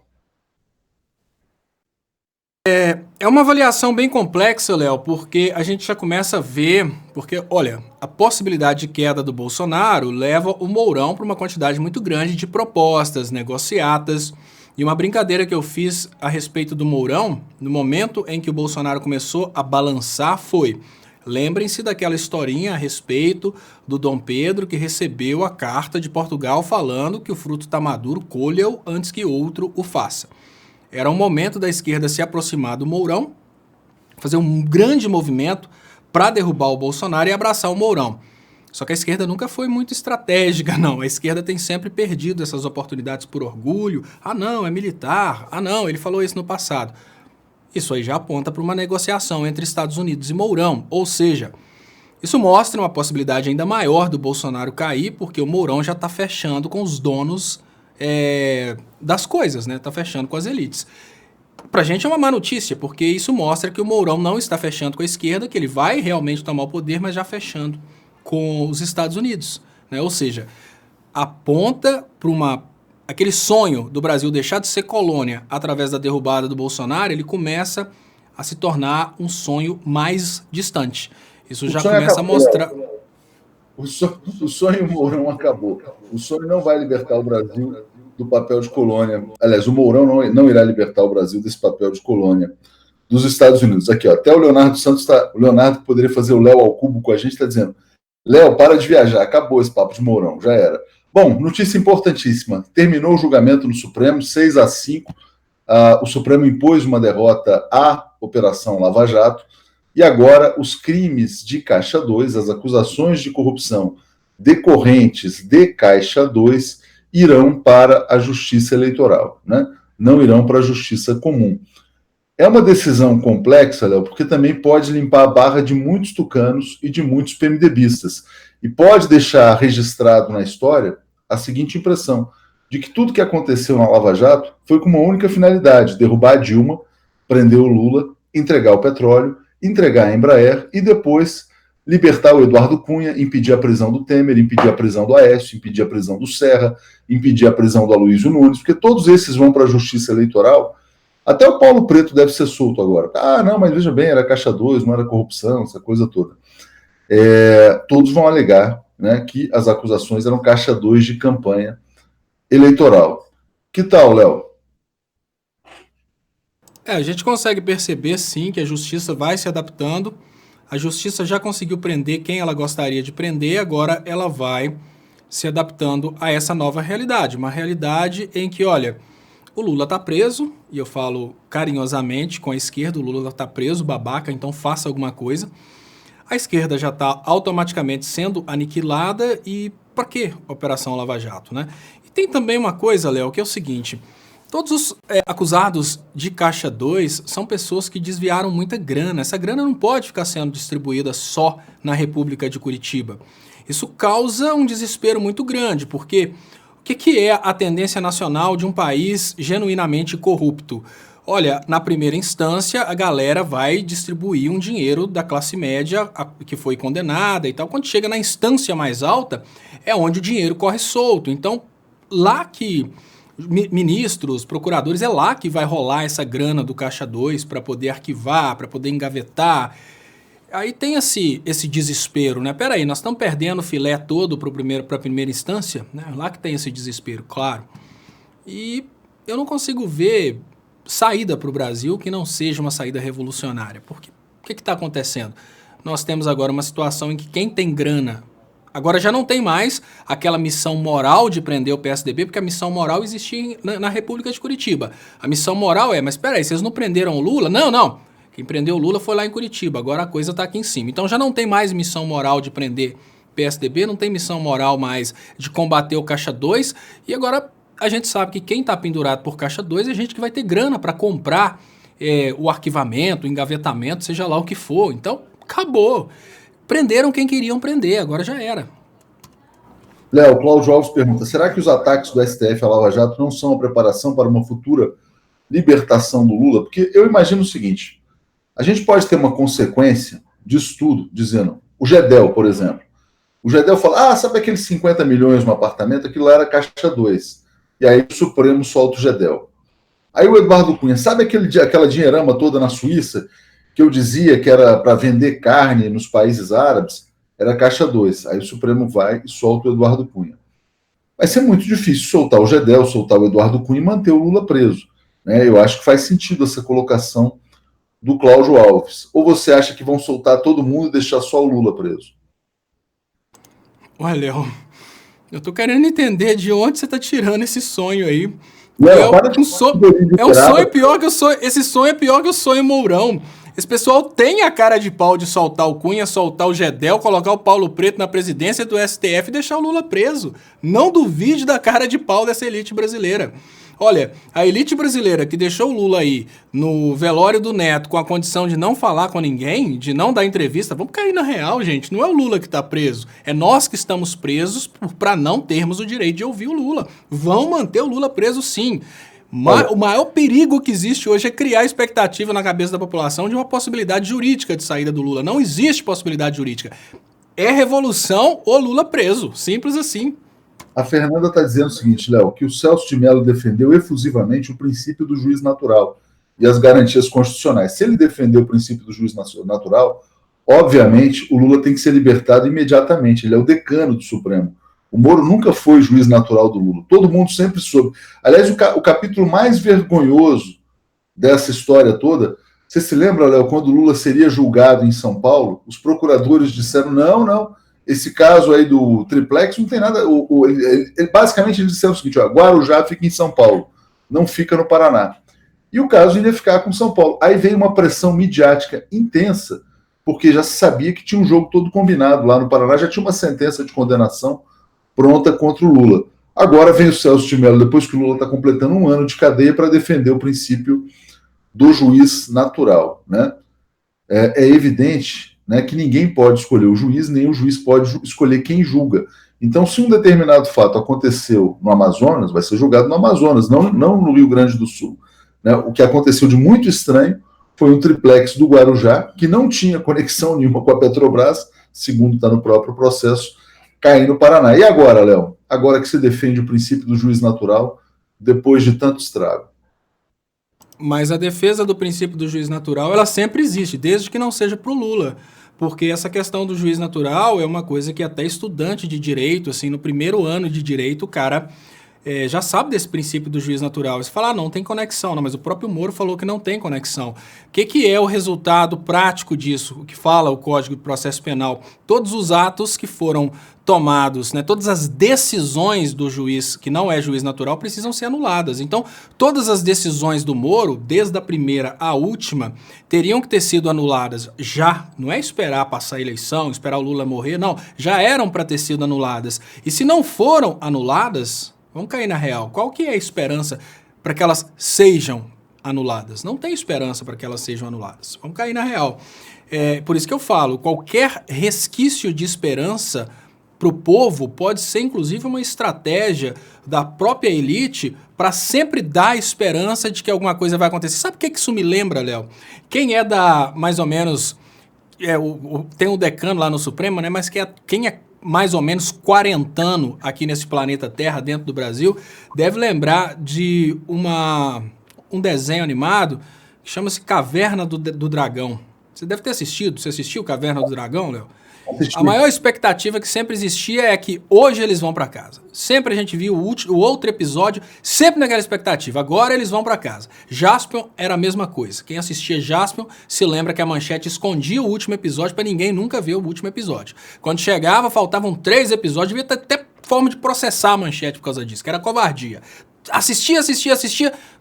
É uma avaliação bem complexa, Léo, porque a gente já começa a ver, porque, olha, a possibilidade de queda do Bolsonaro leva o Mourão para uma quantidade muito grande de propostas, negociatas, e uma brincadeira que eu fiz a respeito do Mourão, no momento em que o Bolsonaro começou a balançar, foi: lembrem-se daquela historinha a respeito do Dom Pedro que recebeu a carta de Portugal falando que o fruto está maduro, colha-o antes que outro o faça. Era um momento da esquerda se aproximar do Mourão, fazer um grande movimento para derrubar o Bolsonaro e abraçar o Mourão. Só que a esquerda nunca foi muito estratégica, não. A esquerda tem sempre perdido essas oportunidades por orgulho. Ah, não, é militar. Ah, não, ele falou isso no passado. Isso aí já aponta para uma negociação entre Estados Unidos e Mourão. Ou seja, isso mostra uma possibilidade ainda maior do Bolsonaro cair, porque o Mourão já está fechando com os donos das coisas, né? Está fechando com as elites. Pra gente é uma má notícia, porque isso mostra que o Mourão não está fechando com a esquerda, que ele vai realmente tomar o poder, mas já fechando com os Estados Unidos, né? Ou seja, aponta para aquele sonho do Brasil deixar de ser colônia através da derrubada do Bolsonaro, ele começa a se tornar um sonho mais distante. Isso já começa a mostrar... O sonho Mourão acabou. O sonho não vai libertar o Brasil do papel de colônia. Aliás, o Mourão não irá libertar o Brasil desse papel de colônia dos Estados Unidos. Aqui, ó, até o Leonardo Santos o Leonardo poderia fazer o Léo ao cubo com a gente, está dizendo: Léo, para de viajar, acabou esse papo de Mourão, já era. Bom, notícia importantíssima. Terminou o julgamento no Supremo, 6-5. O Supremo impôs uma derrota à Operação Lava Jato. E agora os crimes de Caixa 2, as acusações de corrupção decorrentes de Caixa 2, irão para a Justiça Eleitoral, né? Não irão para a Justiça Comum. É uma decisão complexa, Léo, porque também pode limpar a barra de muitos tucanos e de muitos PMDBistas. E pode deixar registrado na história a seguinte impressão, de que tudo que aconteceu na Lava Jato foi com uma única finalidade: derrubar a Dilma, prender o Lula, entregar o petróleo, entregar a Embraer e depois libertar o Eduardo Cunha, impedir a prisão do Temer, impedir a prisão do Aécio, impedir a prisão do Serra, impedir a prisão do Aloysio Nunes, porque todos esses vão para a Justiça Eleitoral. Até o Paulo Preto deve ser solto agora. Ah, não, mas veja bem, era Caixa 2, não era corrupção, essa coisa toda. Todos vão alegar, né, que as acusações eram Caixa 2 de campanha eleitoral. Que tal, Léo? A gente consegue perceber, sim, que a justiça vai se adaptando. A justiça já conseguiu prender quem ela gostaria de prender, agora ela vai se adaptando a essa nova realidade. Uma realidade em que, olha, o Lula está preso, e eu falo carinhosamente com a esquerda, o Lula está preso, babaca, então faça alguma coisa. A esquerda já está automaticamente sendo aniquilada, e para que Operação Lava Jato, né? E tem também uma coisa, Léo, que é o seguinte: todos os acusados de Caixa 2 são pessoas que desviaram muita grana. Essa grana não pode ficar sendo distribuída só na República de Curitiba. Isso causa um desespero muito grande, porque o que é a tendência nacional de um país genuinamente corrupto? Olha, na primeira instância, a galera vai distribuir um dinheiro da classe média que foi condenada e tal. Quando chega na instância mais alta, é onde o dinheiro corre solto. Então, lá que ministros, procuradores, é lá que vai rolar essa grana do Caixa 2 para poder arquivar, para poder engavetar. Aí tem esse desespero, né? Peraí, nós estamos perdendo o filé todo para a primeira instância, né? Lá que tem esse desespero, claro. E eu não consigo ver saída para o Brasil que não seja uma saída revolucionária. Porque o que está acontecendo? Nós temos agora uma situação em que quem tem grana, agora já não tem mais aquela missão moral de prender o PSDB, porque a missão moral existia na República de Curitiba. A missão moral mas espera aí, vocês não prenderam o Lula? Não. Quem prendeu o Lula foi lá em Curitiba, agora a coisa está aqui em cima. Então já não tem mais missão moral de prender PSDB, não tem missão moral mais de combater o Caixa 2, e agora a gente sabe que quem está pendurado por Caixa 2 é gente que vai ter grana para comprar o arquivamento, o engavetamento, seja lá o que for. Então, acabou. Prenderam quem queriam prender, agora já era. Léo, Cláudio Alves pergunta, será que os ataques do STF à Lava Jato não são a preparação para uma futura libertação do Lula? Porque eu imagino o seguinte, a gente pode ter uma consequência disso tudo, dizendo, o Gedel, por exemplo. O Gedel fala, sabe aqueles 50 milhões no apartamento? Aquilo lá era Caixa 2. E aí o Supremo solta o Gedel. Aí o Eduardo Cunha, sabe aquela dinheirama toda na Suíça que eu dizia que era para vender carne nos países árabes? Era Caixa 2. Aí o Supremo vai e solta o Eduardo Cunha. Vai ser muito difícil soltar o Gedel, soltar o Eduardo Cunha e manter o Lula preso. Né? Eu acho que faz sentido essa colocação do Cláudio Alves. Ou você acha que vão soltar todo mundo e deixar só o Lula preso? Olha, Léo, eu tô querendo entender de onde você tá tirando esse sonho aí. Léo, é um sonho pior que o sonho. Esse sonho é pior que o sonho Mourão. Esse pessoal tem a cara de pau de soltar o Cunha, soltar o Gedel, colocar o Paulo Preto na presidência do STF e deixar o Lula preso. Não duvide da cara de pau dessa elite brasileira. Olha, a elite brasileira que deixou o Lula aí no velório do Neto com a condição de não falar com ninguém, de não dar entrevista, vamos cair na real, gente. Não é o Lula que está preso, é nós que estamos presos para não termos o direito de ouvir o Lula. Vão manter o Lula preso, sim. O maior perigo que existe hoje é criar expectativa na cabeça da população de uma possibilidade jurídica de saída do Lula. Não existe possibilidade jurídica. É revolução ou Lula preso. Simples assim. A Fernanda está dizendo o seguinte, Léo, que o Celso de Mello defendeu efusivamente o princípio do juiz natural e as garantias constitucionais. Se ele defendeu o princípio do juiz natural, obviamente o Lula tem que ser libertado imediatamente. Ele é o decano do Supremo. O Moro nunca foi juiz natural do Lula. Todo mundo sempre soube. Aliás, o capítulo mais vergonhoso dessa história toda, você se lembra, Léo, quando o Lula seria julgado em São Paulo, os procuradores disseram, não, esse caso aí do triplex não tem nada... basicamente eles disseram o seguinte, Guarujá fica em São Paulo, não fica no Paraná. E o caso iria ficar com São Paulo. Aí veio uma pressão midiática intensa, porque já se sabia que tinha um jogo todo combinado lá no Paraná, já tinha uma sentença de condenação pronta contra o Lula. Agora vem o Celso de Mello, depois que o Lula está completando 1 ano de cadeia, para defender o princípio do juiz natural. Né? É evidente, né, que ninguém pode escolher o juiz, nem o juiz pode escolher quem julga. Então, se um determinado fato aconteceu no Amazonas, vai ser julgado no Amazonas, não no Rio Grande do Sul. Né? O que aconteceu de muito estranho foi um triplex do Guarujá, que não tinha conexão nenhuma com a Petrobras, segundo está no próprio processo, cair no Paraná. E agora, Léo? Agora que você defende o princípio do juiz natural, depois de tanto estrago. Mas a defesa do princípio do juiz natural, ela sempre existe, desde que não seja para o Lula. Porque essa questão do juiz natural é uma coisa que até estudante de direito, assim, no primeiro ano de direito, o cara já sabe desse princípio do juiz natural. Você fala, não tem conexão, não, mas o próprio Moro falou que não tem conexão. O que é o resultado prático disso? O que fala o Código de Processo Penal? Todos os atos que foram tomados, né, todas as decisões do juiz, que não é juiz natural, precisam ser anuladas. Então, todas as decisões do Moro, desde a primeira à última, teriam que ter sido anuladas já. Não é esperar passar a eleição, esperar o Lula morrer, não. Já eram para ter sido anuladas. E se não foram anuladas... Vamos cair na real. Qual que é a esperança para que elas sejam anuladas? Não tem esperança para que elas sejam anuladas. Vamos cair na real. Por isso que eu falo, qualquer resquício de esperança para o povo pode ser, inclusive, uma estratégia da própria elite para sempre dar esperança de que alguma coisa vai acontecer. Sabe o que isso me lembra, Léo? Quem é da, mais ou menos, tem um decano lá no Supremo, né? Mas quem é mais ou menos quarentano aqui nesse planeta Terra, dentro do Brasil, deve lembrar de um desenho animado que chama-se Caverna do Dragão. Você deve ter assistido. Você assistiu Caverna do Dragão, Léo? A maior expectativa que sempre existia é que hoje eles vão para casa. Sempre a gente viu o outro episódio, sempre naquela expectativa. Agora eles vão para casa. Jaspion era a mesma coisa. Quem assistia Jaspion se lembra que a Manchete escondia o último episódio para ninguém nunca ver o último episódio. Quando chegava, faltavam 3 episódios, devia ter até forma de processar a Manchete por causa disso, que era covardia. Assistia.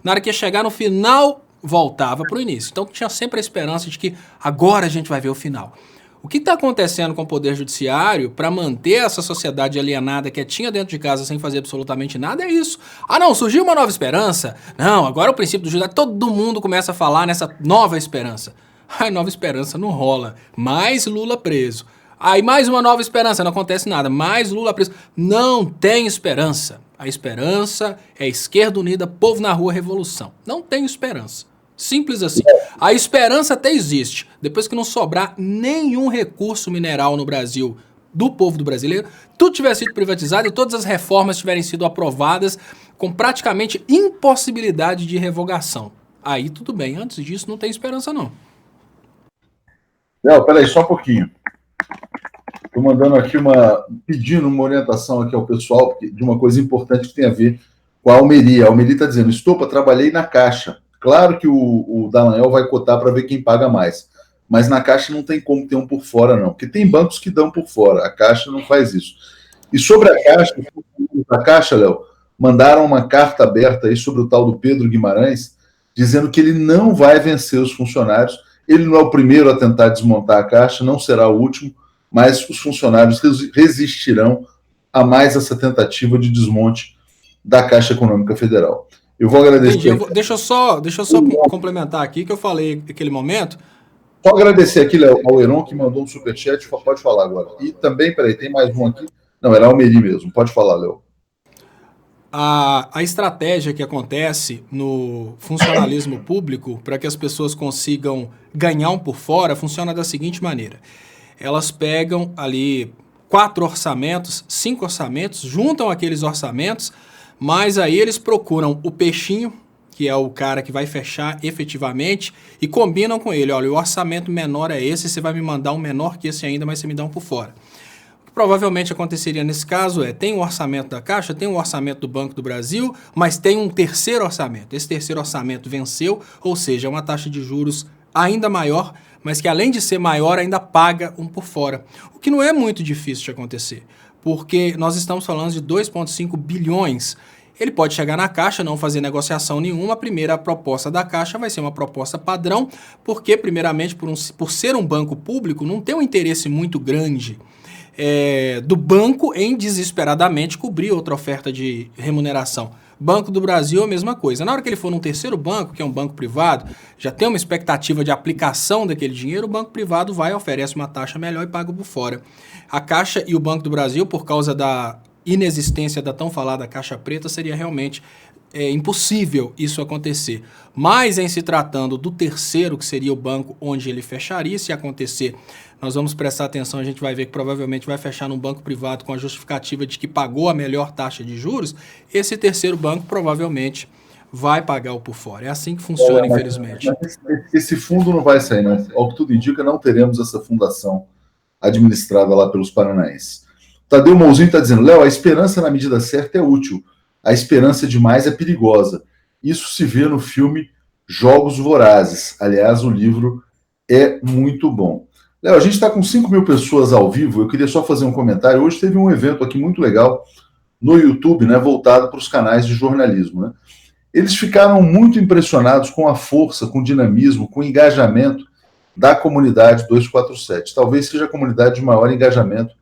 Na hora que ia chegar no final, voltava pro início. Então tinha sempre a esperança de que agora a gente vai ver o final. O que está acontecendo com o Poder Judiciário para manter essa sociedade alienada quietinha dentro de casa sem fazer absolutamente nada é isso. Ah não, surgiu uma nova esperança? Não, agora o princípio do judiciário, todo mundo começa a falar nessa nova esperança. Ai, nova esperança não rola. Mais Lula preso. Aí mais uma nova esperança, não acontece nada. Mais Lula preso. Não tem esperança. A esperança é esquerda unida, povo na rua, revolução. Não tem esperança. Simples assim. A esperança até existe. Depois que não sobrar nenhum recurso mineral no Brasil, do povo do brasileiro, tudo tiver sido privatizado e todas as reformas tiverem sido aprovadas com praticamente impossibilidade de revogação. Aí tudo bem. Antes disso não tem esperança não. Léo, peraí, só um pouquinho. Estou mandando aqui pedindo uma orientação aqui ao pessoal de uma coisa importante que tem a ver com a Almeri. A Almeri está dizendo, Estopa, trabalhei na Caixa. Claro que o Dallagnol vai cotar para ver quem paga mais. Mas na Caixa não tem como ter um por fora, não. Porque tem bancos que dão por fora. A Caixa não faz isso. E sobre a Caixa, Léo, mandaram uma carta aberta aí sobre o tal do Pedro Guimarães, dizendo que ele não vai vencer os funcionários. Ele não é o primeiro a tentar desmontar a Caixa, não será o último, mas os funcionários resistirão a mais essa tentativa de desmonte da Caixa Econômica Federal. Eu vou agradecer. Deixa eu só complementar aqui que eu falei naquele momento. Só agradecer aqui ao Heron que mandou um superchat. Pode falar agora. E também, peraí, tem mais um aqui. Não, era Almeri mesmo. Pode falar, Léo. A estratégia que acontece no funcionalismo público para que as pessoas consigam ganhar um por fora funciona da seguinte maneira. Elas pegam ali 4 orçamentos, 5 orçamentos, juntam aqueles orçamentos, mas aí eles procuram o peixinho, que é o cara que vai fechar efetivamente, e combinam com ele, olha, o orçamento menor é esse, você vai me mandar um menor que esse ainda, mas você me dá um por fora. O que provavelmente aconteceria nesse caso tem um orçamento da Caixa, tem um orçamento do Banco do Brasil, mas tem um terceiro orçamento. Esse terceiro orçamento venceu, ou seja, é uma taxa de juros ainda maior, mas que além de ser maior, ainda paga um por fora. O que não é muito difícil de acontecer, porque nós estamos falando de 2,5 bilhões. Ele pode chegar na Caixa, não fazer negociação nenhuma. A primeira proposta da Caixa vai ser uma proposta padrão, porque, primeiramente, por ser um banco público, não tem um interesse muito grande do banco em desesperadamente cobrir outra oferta de remuneração. Banco do Brasil é a mesma coisa. Na hora que ele for num terceiro banco, que é um banco privado, já tem uma expectativa de aplicação daquele dinheiro, o banco privado vai, oferece uma taxa melhor e paga por fora. A Caixa e o Banco do Brasil, por causa da inexistência da tão falada Caixa Preta, seria realmente impossível isso acontecer. Mas em se tratando do terceiro, que seria o banco onde ele fecharia, se acontecer, nós vamos prestar atenção, a gente vai ver que provavelmente vai fechar num banco privado com a justificativa de que pagou a melhor taxa de juros, esse terceiro banco provavelmente vai pagar o por fora. É assim que funciona, infelizmente. Mas esse fundo não vai sair, né? Ao que tudo indica, não teremos essa fundação administrada lá pelos paranaenses. Tadeu Mouzinho está dizendo, Léo, a esperança na medida certa é útil. A esperança demais é perigosa. Isso se vê no filme Jogos Vorazes. Aliás, o livro é muito bom. Léo, a gente está com 5 mil pessoas ao vivo. Eu queria só fazer um comentário. Hoje teve um evento aqui muito legal no YouTube, né, voltado para os canais de jornalismo. Né? Eles ficaram muito impressionados com a força, com o dinamismo, com o engajamento da comunidade 247. Talvez seja a comunidade de maior engajamento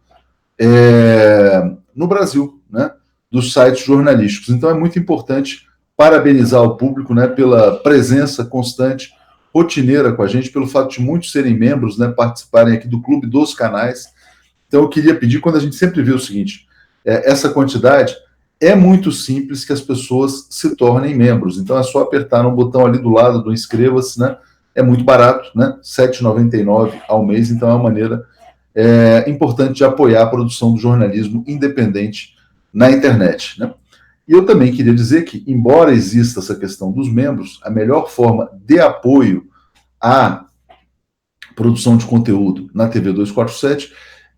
no Brasil, né, dos sites jornalísticos. Então é muito importante parabenizar o público, né, pela presença constante, rotineira com a gente, pelo fato de muitos serem membros, né, participarem aqui do Clube dos Canais Então eu queria pedir, quando a gente sempre vê o seguinte, essa quantidade, é muito simples que as pessoas se tornem membros. Então é só apertar no botão ali do lado do inscreva-se, né? É muito barato, né? R$ 7,99 ao mês, então é uma maneira importante de apoiar a produção do jornalismo independente na internet, né? E eu também queria dizer que, embora exista essa questão dos membros, a melhor forma de apoio à produção de conteúdo na TV 247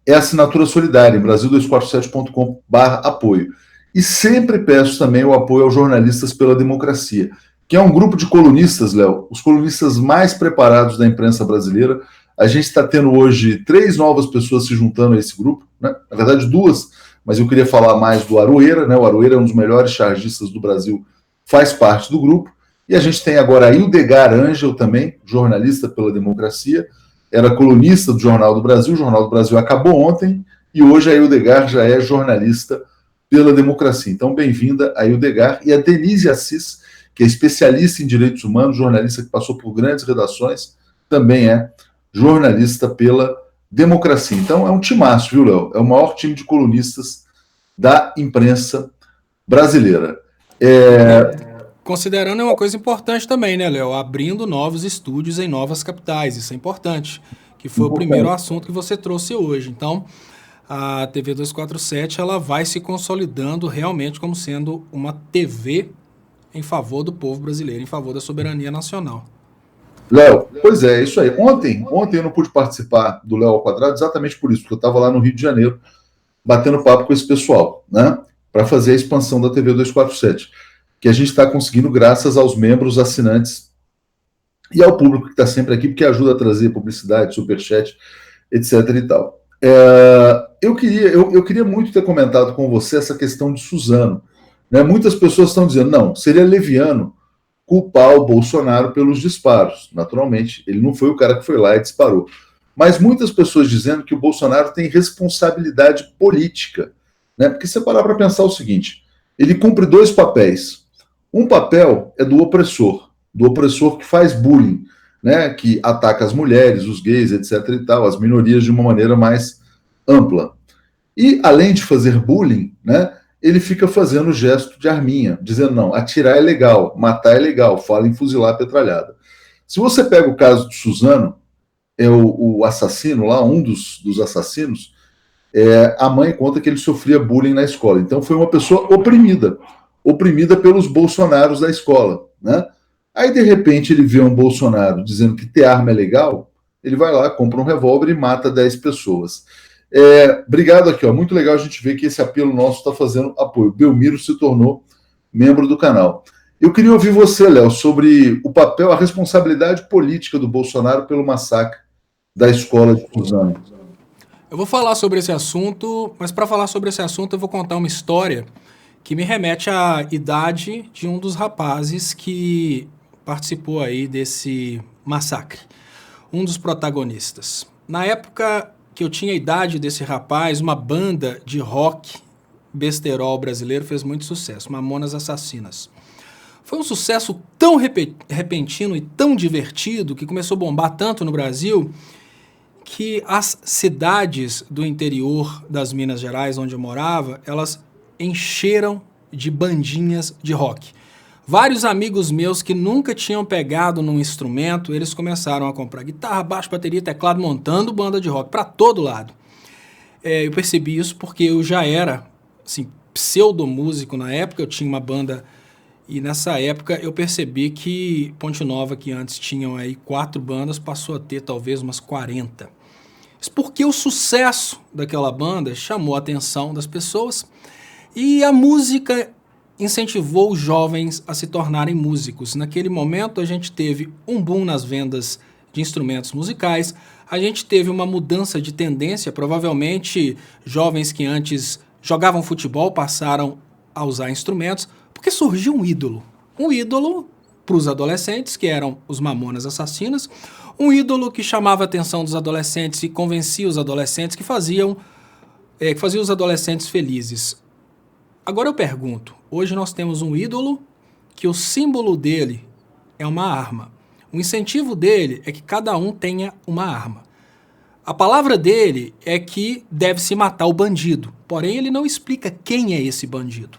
é a assinatura solidária em brasil247.com/apoio. E sempre peço também o apoio aos Jornalistas pela Democracia, que é um grupo de colunistas, Léo, os colunistas mais preparados da imprensa brasileira. A gente está tendo hoje 3 novas pessoas se juntando a esse grupo, né? Na verdade 2, mas eu queria falar mais do Aroeira, né? O Aroeira é um dos melhores chargistas do Brasil, faz parte do grupo. E a gente tem agora a Ildegar Ângel também, jornalista pela Democracia, era colunista do Jornal do Brasil, o Jornal do Brasil acabou ontem, e hoje a Ildegar já é jornalista pela Democracia. Então, bem-vinda a Ildegar. E a Denise Assis, que é especialista em direitos humanos, jornalista que passou por grandes redações, também é jornalista pela Democracia. Então, é um timaço, viu, Léo? É o maior time de colunistas da imprensa brasileira. Considerando uma coisa importante também, né, Léo? Abrindo novos estúdios em novas capitais, isso é importante, que foi o primeiro assunto que você trouxe hoje. Então, a TV 247 ela vai se consolidando realmente como sendo uma TV em favor do povo brasileiro, em favor da soberania nacional. Léo, pois é, isso aí. Ontem eu não pude participar do Léo ao Quadrado exatamente por isso, porque eu estava lá no Rio de Janeiro batendo papo com esse pessoal, né? Para fazer a expansão da TV 247, que a gente está conseguindo graças aos membros assinantes e ao público que está sempre aqui, porque ajuda a trazer publicidade, superchat, etc. e tal. Eu queria muito ter comentado com você essa questão de Suzano. Né? Muitas pessoas estão dizendo, não, seria leviano culpar o Bolsonaro pelos disparos. Naturalmente, ele não foi o cara que foi lá e disparou. Mas muitas pessoas dizendo que o Bolsonaro tem responsabilidade política. Né? Porque você parar para pensar o seguinte, ele cumpre 2 papéis. Um papel é do opressor que faz bullying, né? Que ataca as mulheres, os gays, etc. e tal, as minorias de uma maneira mais ampla. E, além de fazer bullying, né? Ele fica fazendo o gesto de arminha, dizendo, não, atirar é legal, matar é legal, fala em fuzilar a petralhada. Se você pega o caso de Suzano, é o assassino lá, um dos assassinos, a mãe conta que ele sofria bullying na escola. Então foi uma pessoa oprimida pelos bolsonaros da escola, né? Aí, de repente, ele vê um Bolsonaro dizendo que ter arma é legal, ele vai lá, compra um revólver e mata 10 pessoas. Obrigado aqui, ó. Muito legal a gente ver que esse apelo nosso está fazendo apoio. Belmiro se tornou membro do canal. Eu queria ouvir você, Léo, sobre o papel, a responsabilidade política do Bolsonaro pelo massacre da escola de Suzano. Eu vou falar sobre esse assunto, mas para falar sobre esse assunto eu vou contar uma história que me remete à idade de um dos rapazes que participou aí desse massacre. Um dos protagonistas. Na época que eu tinha a idade desse rapaz, uma banda de rock besterol brasileiro fez muito sucesso, Mamonas Assassinas. Foi um sucesso tão repentino e tão divertido que começou a bombar tanto no Brasil que as cidades do interior das Minas Gerais, onde eu morava, elas encheram de bandinhas de rock. Vários amigos meus que nunca tinham pegado num instrumento, eles começaram a comprar guitarra, baixo, bateria, teclado, montando banda de rock para todo lado. Eu percebi isso porque eu já era assim, pseudo-músico na época, eu tinha uma banda e nessa época eu percebi que Ponte Nova, que antes tinham aí 4 bandas, passou a ter talvez umas 40. Isso porque o sucesso daquela banda chamou a atenção das pessoas e a música incentivou os jovens a se tornarem músicos. Naquele momento, a gente teve um boom nas vendas de instrumentos musicais, a gente teve uma mudança de tendência, provavelmente jovens que antes jogavam futebol passaram a usar instrumentos, porque surgiu um ídolo para os adolescentes, que eram os Mamonas Assassinas, um ídolo que chamava a atenção dos adolescentes e convencia os adolescentes, que fazia os adolescentes felizes. Agora eu pergunto, hoje nós temos um ídolo que o símbolo dele é uma arma. O incentivo dele é que cada um tenha uma arma. A palavra dele é que deve-se matar o bandido, porém ele não explica quem é esse bandido.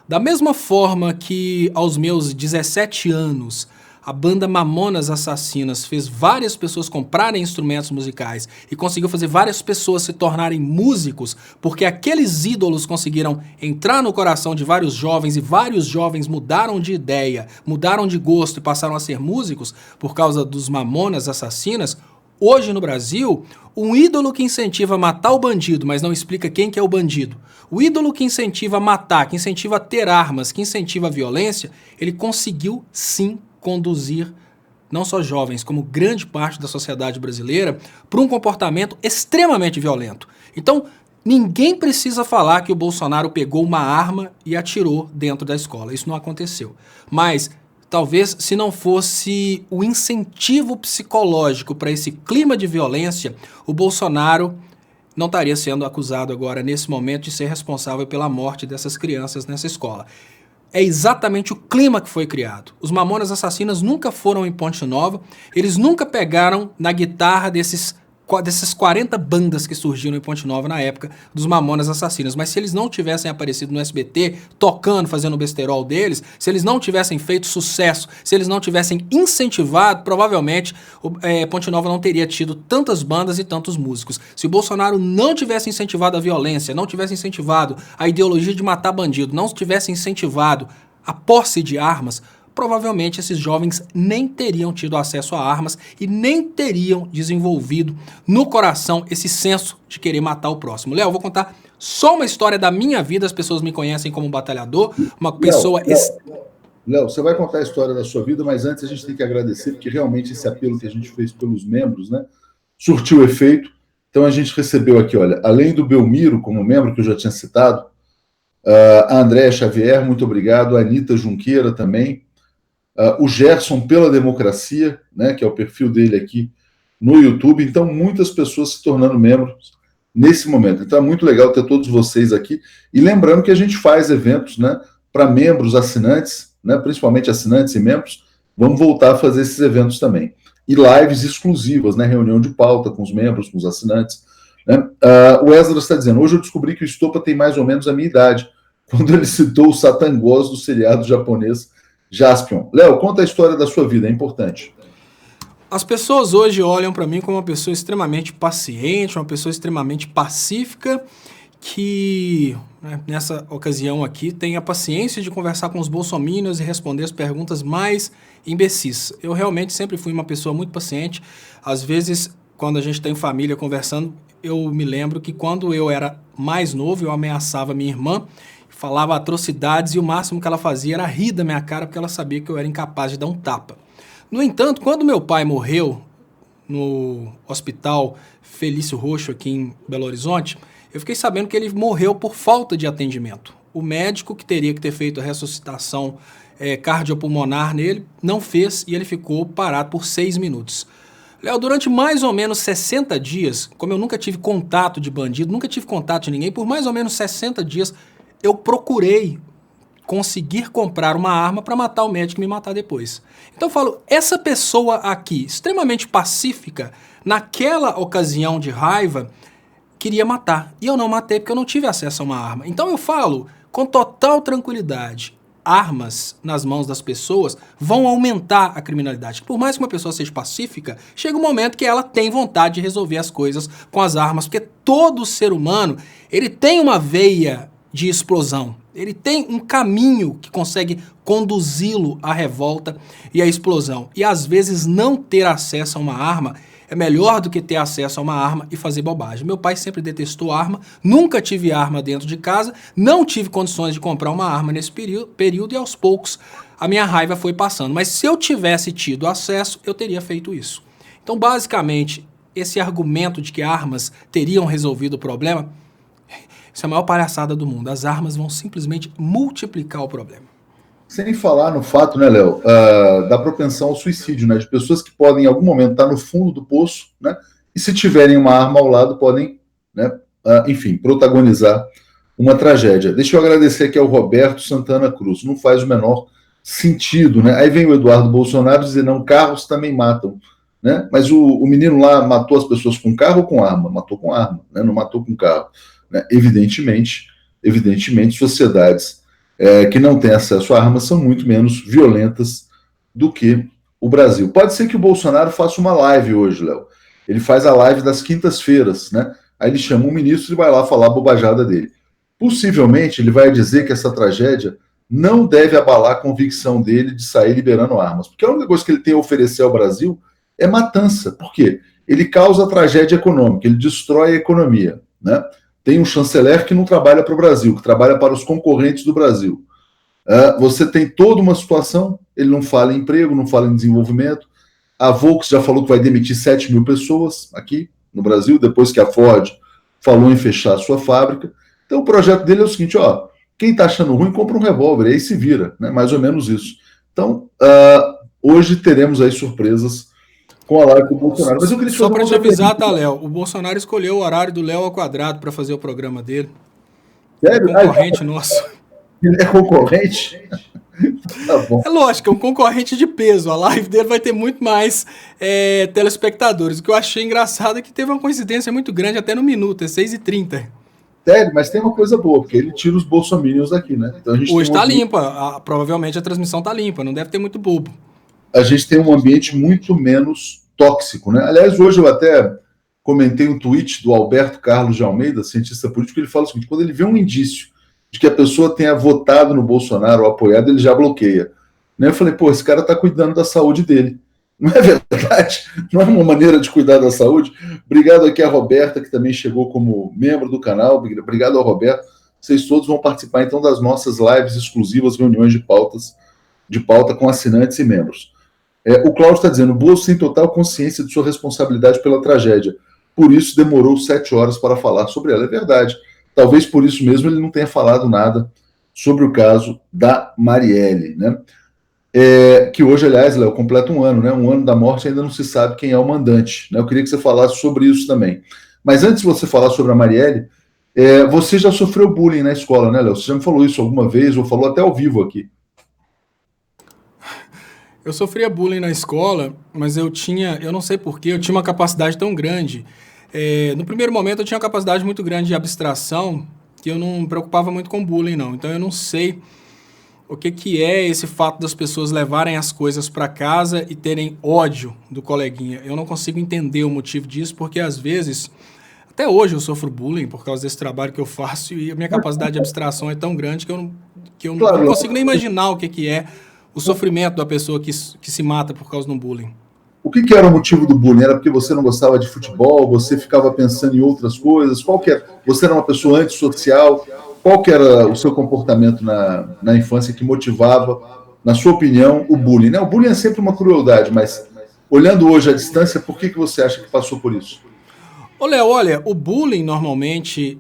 Da mesma forma que aos meus 17 anos, a banda Mamonas Assassinas fez várias pessoas comprarem instrumentos musicais e conseguiu fazer várias pessoas se tornarem músicos, porque aqueles ídolos conseguiram entrar no coração de vários jovens e vários jovens mudaram de ideia, mudaram de gosto e passaram a ser músicos por causa dos Mamonas Assassinas. Hoje no Brasil, um ídolo que incentiva a matar o bandido, mas não explica quem que é o bandido, o ídolo que incentiva a matar, que incentiva a ter armas, que incentiva a violência, ele conseguiu sim conduzir não só jovens, como grande parte da sociedade brasileira, para um comportamento extremamente violento. Então, ninguém precisa falar que o Bolsonaro pegou uma arma e atirou dentro da escola. Isso não aconteceu. Mas talvez se não fosse o incentivo psicológico para esse clima de violência, o Bolsonaro não estaria sendo acusado agora, nesse momento, de ser responsável pela morte dessas crianças nessa escola. É exatamente o clima que foi criado. Os Mamonas Assassinas nunca foram em Ponte Nova, eles nunca pegaram na guitarra dessas 40 bandas que surgiram em Ponte Nova na época dos Mamonas Assassinas. Mas se eles não tivessem aparecido no SBT, tocando, fazendo o besterol deles, se eles não tivessem feito sucesso, se eles não tivessem incentivado, provavelmente Ponte Nova não teria tido tantas bandas e tantos músicos. Se o Bolsonaro não tivesse incentivado a violência, não tivesse incentivado a ideologia de matar bandido, não tivesse incentivado a posse de armas, provavelmente esses jovens nem teriam tido acesso a armas e nem teriam desenvolvido no coração esse senso de querer matar o próximo. Léo, eu vou contar só uma história da minha vida, as pessoas me conhecem como batalhador, uma pessoa... Léo, você vai contar a história da sua vida, mas antes a gente tem que agradecer, porque realmente esse apelo que a gente fez pelos membros, né, surtiu efeito. Então a gente recebeu aqui, olha, além do Belmiro como membro, que eu já tinha citado, a Andréa Xavier, muito obrigado, a Anitta Junqueira também, o Gerson pela Democracia, né, que é o perfil dele aqui no YouTube. Então, muitas pessoas se tornando membros nesse momento. Então, é muito legal ter todos vocês aqui. E lembrando que a gente faz eventos, né, para membros, assinantes, né, principalmente assinantes e membros. Vamos voltar a fazer esses eventos também. E lives exclusivas, né, reunião de pauta com os membros, com os assinantes. Né? O Esdras está dizendo, hoje eu descobri que o Estopa tem mais ou menos a minha idade, quando ele citou o Satangos do seriado japonês Jaspion. Léo, conta a história da sua vida, é importante. As pessoas hoje olham para mim como uma pessoa extremamente paciente, uma pessoa extremamente pacífica, que, né, nessa ocasião aqui, tem a paciência de conversar com os bolsominions e responder as perguntas mais imbecis. Eu realmente sempre fui uma pessoa muito paciente. Às vezes, quando a gente tem família conversando, eu me lembro que quando eu era mais novo, eu ameaçava minha irmã, falava atrocidades e o máximo que ela fazia era rir da minha cara porque ela sabia que eu era incapaz de dar um tapa. No entanto, quando meu pai morreu no hospital Felício Roxo aqui em Belo Horizonte, eu fiquei sabendo que ele morreu por falta de atendimento. O médico que teria que ter feito a ressuscitação cardiopulmonar nele não fez e ele ficou parado por 6 minutos. Léo, durante mais ou menos 60 dias, como eu nunca tive contato de bandido, nunca tive contato de ninguém, por mais ou menos 60 dias eu procurei conseguir comprar uma arma para matar o médico e me matar depois. Então eu falo, essa pessoa aqui, extremamente pacífica, naquela ocasião de raiva, queria matar. E eu não matei porque eu não tive acesso a uma arma. Então eu falo, com total tranquilidade, armas nas mãos das pessoas vão aumentar a criminalidade. Por mais que uma pessoa seja pacífica, chega um momento que ela tem vontade de resolver as coisas com as armas, porque todo ser humano, ele tem uma veia de explosão. Ele tem um caminho que consegue conduzi-lo à revolta e à explosão. E às vezes não ter acesso a uma arma é melhor do que ter acesso a uma arma e fazer bobagem. Meu pai sempre detestou arma, nunca tive arma dentro de casa, não tive condições de comprar uma arma nesse período e aos poucos a minha raiva foi passando. Mas se eu tivesse tido acesso, eu teria feito isso. Então, basicamente, esse argumento de que armas teriam resolvido o problema, isso é a maior palhaçada do mundo. As armas vão simplesmente multiplicar o problema. Sem falar no fato, né, Léo, da propensão ao suicídio, né, de pessoas que podem em algum momento estar no fundo do poço, né, e se tiverem uma arma ao lado podem, né, enfim, protagonizar uma tragédia. Deixa eu agradecer aqui ao Roberto Santana Cruz. Não faz o menor sentido, né? Aí vem o Eduardo Bolsonaro dizer, não, carros também matam. né? Mas o menino lá matou as pessoas com carro ou com arma? Matou com arma, né? Não matou com carro. Né? Evidentemente, sociedades que não têm acesso a armas são muito menos violentas do que o Brasil. Pode ser que o Bolsonaro faça uma live hoje, Léo. Ele faz a live das quintas-feiras, né? Aí ele chama um ministro e vai lá falar a bobajada dele. Possivelmente ele vai dizer que essa tragédia não deve abalar a convicção dele de sair liberando armas. Porque a única coisa que ele tem a oferecer ao Brasil é matança. Por quê? Ele causa tragédia econômica, ele destrói a economia, né? Tem um chanceler que não trabalha para o Brasil, que trabalha para os concorrentes do Brasil. Você tem toda uma situação, ele não fala em emprego, não fala em desenvolvimento. A Volks já falou que vai demitir 7 mil pessoas aqui no Brasil, depois que a Ford falou em fechar a sua fábrica. Então o projeto dele é o seguinte, ó, quem está achando ruim, compra um revólver, aí se vira, né? Mais ou menos isso. Então, hoje teremos aí surpresas com a live do Bolsonaro. Mas eu queria só para te avisar, tá, Léo? O Bolsonaro escolheu o horário do Léo ao quadrado para fazer o programa dele. Sério? É concorrente nosso. Ele é concorrente? Tá bom. É lógico, é um concorrente de peso. A live dele vai ter muito mais telespectadores. O que eu achei engraçado é que teve uma coincidência muito grande até no minuto, é 6h30. Sério, mas tem uma coisa boa, porque ele tira os bolsominions daqui, né? Então, hoje tá limpa, provavelmente a transmissão tá limpa, não deve ter muito bobo. A gente tem um ambiente muito menos tóxico, né? Aliás, hoje eu até comentei um tweet do Alberto Carlos de Almeida, cientista político, ele fala o seguinte, quando ele vê um indício de que a pessoa tenha votado no Bolsonaro ou apoiado, ele já bloqueia. Eu falei, pô, esse cara tá cuidando da saúde dele. Não é verdade? Não é uma maneira de cuidar da saúde? Obrigado aqui a Roberta, que também chegou como membro do canal. Obrigado ao Roberto. Vocês todos vão participar, então, das nossas lives exclusivas, reuniões de pauta com assinantes e membros. O Cláudio está dizendo, o Bolsonaro tem total consciência de sua responsabilidade pela tragédia. Por isso demorou 7 horas para falar sobre ela. É verdade. Talvez por isso mesmo ele não tenha falado nada sobre o caso da Marielle, né? Que hoje, aliás, Léo, completa um ano, né? Um ano da morte, ainda não se sabe quem é o mandante, né? Eu queria que você falasse sobre isso também. Mas antes de você falar sobre a Marielle, você já sofreu bullying na escola, né, Léo? Você já me falou isso alguma vez, ou falou até ao vivo aqui. Eu sofria bullying na escola, mas eu não sei porquê, eu tinha uma capacidade tão grande. No primeiro momento eu tinha uma capacidade muito grande de abstração, que eu não me preocupava muito com bullying, não. Então eu não sei o que é esse fato das pessoas levarem as coisas para casa e terem ódio do coleguinha. Eu não consigo entender o motivo disso, porque às vezes, até hoje eu sofro bullying por causa desse trabalho que eu faço e a minha capacidade de abstração é tão grande que eu não consigo nem imaginar o que é o sofrimento da pessoa que se mata por causa do bullying. O que era o motivo do bullying? Era porque você não gostava de futebol, você ficava pensando em outras coisas? Qual que era? Você era uma pessoa antissocial? Qual que era o seu comportamento na infância que motivava, na sua opinião, o bullying? Né? O bullying é sempre uma crueldade, mas olhando hoje à distância, por que você acha que passou por isso? Ô, Léo, olha, o bullying normalmente,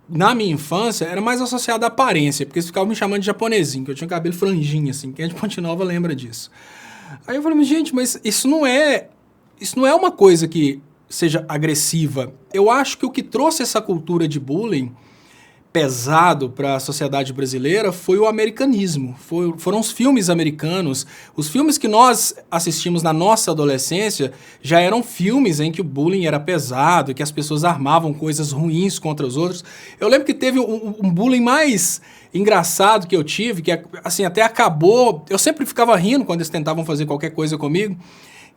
na minha infância, era mais associado à aparência, porque eles ficavam me chamando de japonesinho, que eu tinha cabelo franjinho, assim, quem é de Ponte Nova lembra disso. Aí eu falei, gente, mas isso não é uma coisa que seja agressiva. Eu acho que o que trouxe essa cultura de bullying pesado para a sociedade brasileira foi o americanismo. Foram os filmes americanos. Os filmes que nós assistimos na nossa adolescência já eram filmes em que o bullying era pesado, que as pessoas armavam coisas ruins contra os outros. Eu lembro que teve um bullying mais engraçado que eu tive, que assim, até acabou. Eu sempre ficava rindo quando eles tentavam fazer qualquer coisa comigo.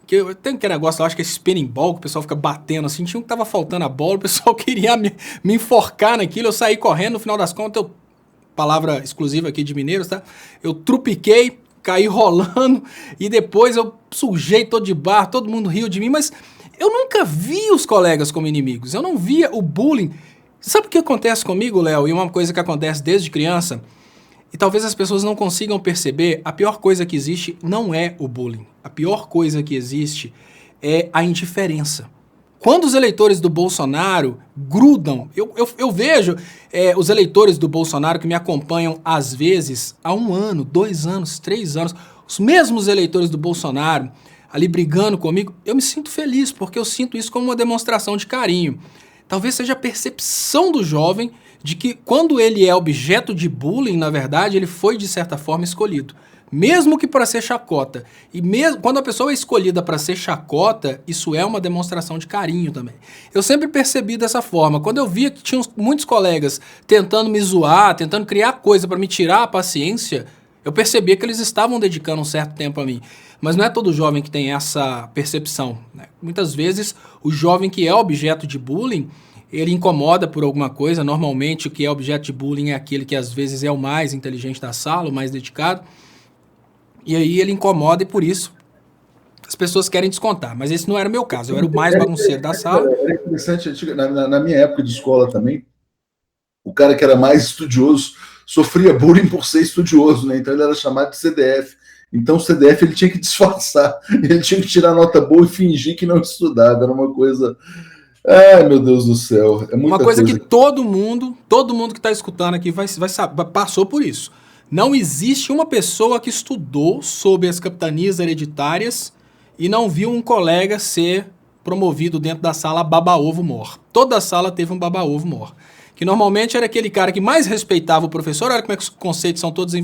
Que tem aquele negócio, eu acho que é spinning ball, que o pessoal fica batendo assim, tinha um que tava faltando a bola, o pessoal queria me enforcar naquilo, eu saí correndo, no final das contas, palavra exclusiva aqui de mineiros, tá? Eu trupiquei, caí rolando, e depois eu sujei todo de barro, todo mundo riu de mim, mas eu nunca vi os colegas como inimigos, eu não via o bullying. Sabe o que acontece comigo, Léo? E uma coisa que acontece desde criança, e talvez as pessoas não consigam perceber, a pior coisa que existe não é o bullying. A pior coisa que existe é a indiferença. Quando os eleitores do Bolsonaro grudam, eu vejo os eleitores do Bolsonaro que me acompanham às vezes há 1 ano, 2 anos, 3 anos, os mesmos eleitores do Bolsonaro ali brigando comigo, eu me sinto feliz, porque eu sinto isso como uma demonstração de carinho. Talvez seja a percepção do jovem de que quando ele é objeto de bullying, na verdade, ele foi de certa forma escolhido. Mesmo que para ser chacota. E mesmo quando a pessoa é escolhida para ser chacota, isso é uma demonstração de carinho também. Eu sempre percebi dessa forma. Quando eu via que tinha muitos colegas tentando me zoar, tentando criar coisa para me tirar a paciência, eu percebia que eles estavam dedicando um certo tempo a mim. Mas não é todo jovem que tem essa percepção, né? Muitas vezes, o jovem que é objeto de bullying, ele incomoda por alguma coisa. Normalmente, o que é objeto de bullying é aquele que às vezes é o mais inteligente da sala, o mais dedicado. E aí ele incomoda e por isso as pessoas querem descontar. Mas esse não era o meu caso. Eu era o mais bagunceiro da sala. Era interessante, na minha época de escola também, o cara que era mais estudioso sofria bullying por ser estudioso, né? Então ele era chamado de CDF. Então o CDF ele tinha que disfarçar, ele tinha que tirar nota boa e fingir que não estudava. Era uma coisa... Ai, meu Deus do céu. É muita uma coisa que todo mundo que está escutando aqui vai saber, passou por isso. Não existe uma pessoa que estudou sobre as capitanias hereditárias e não viu um colega ser promovido dentro da sala baba-ovo-mor. Toda a sala teve um baba-ovo-mor. Que normalmente era aquele cara que mais respeitava o professor. Olha como é que os conceitos são todos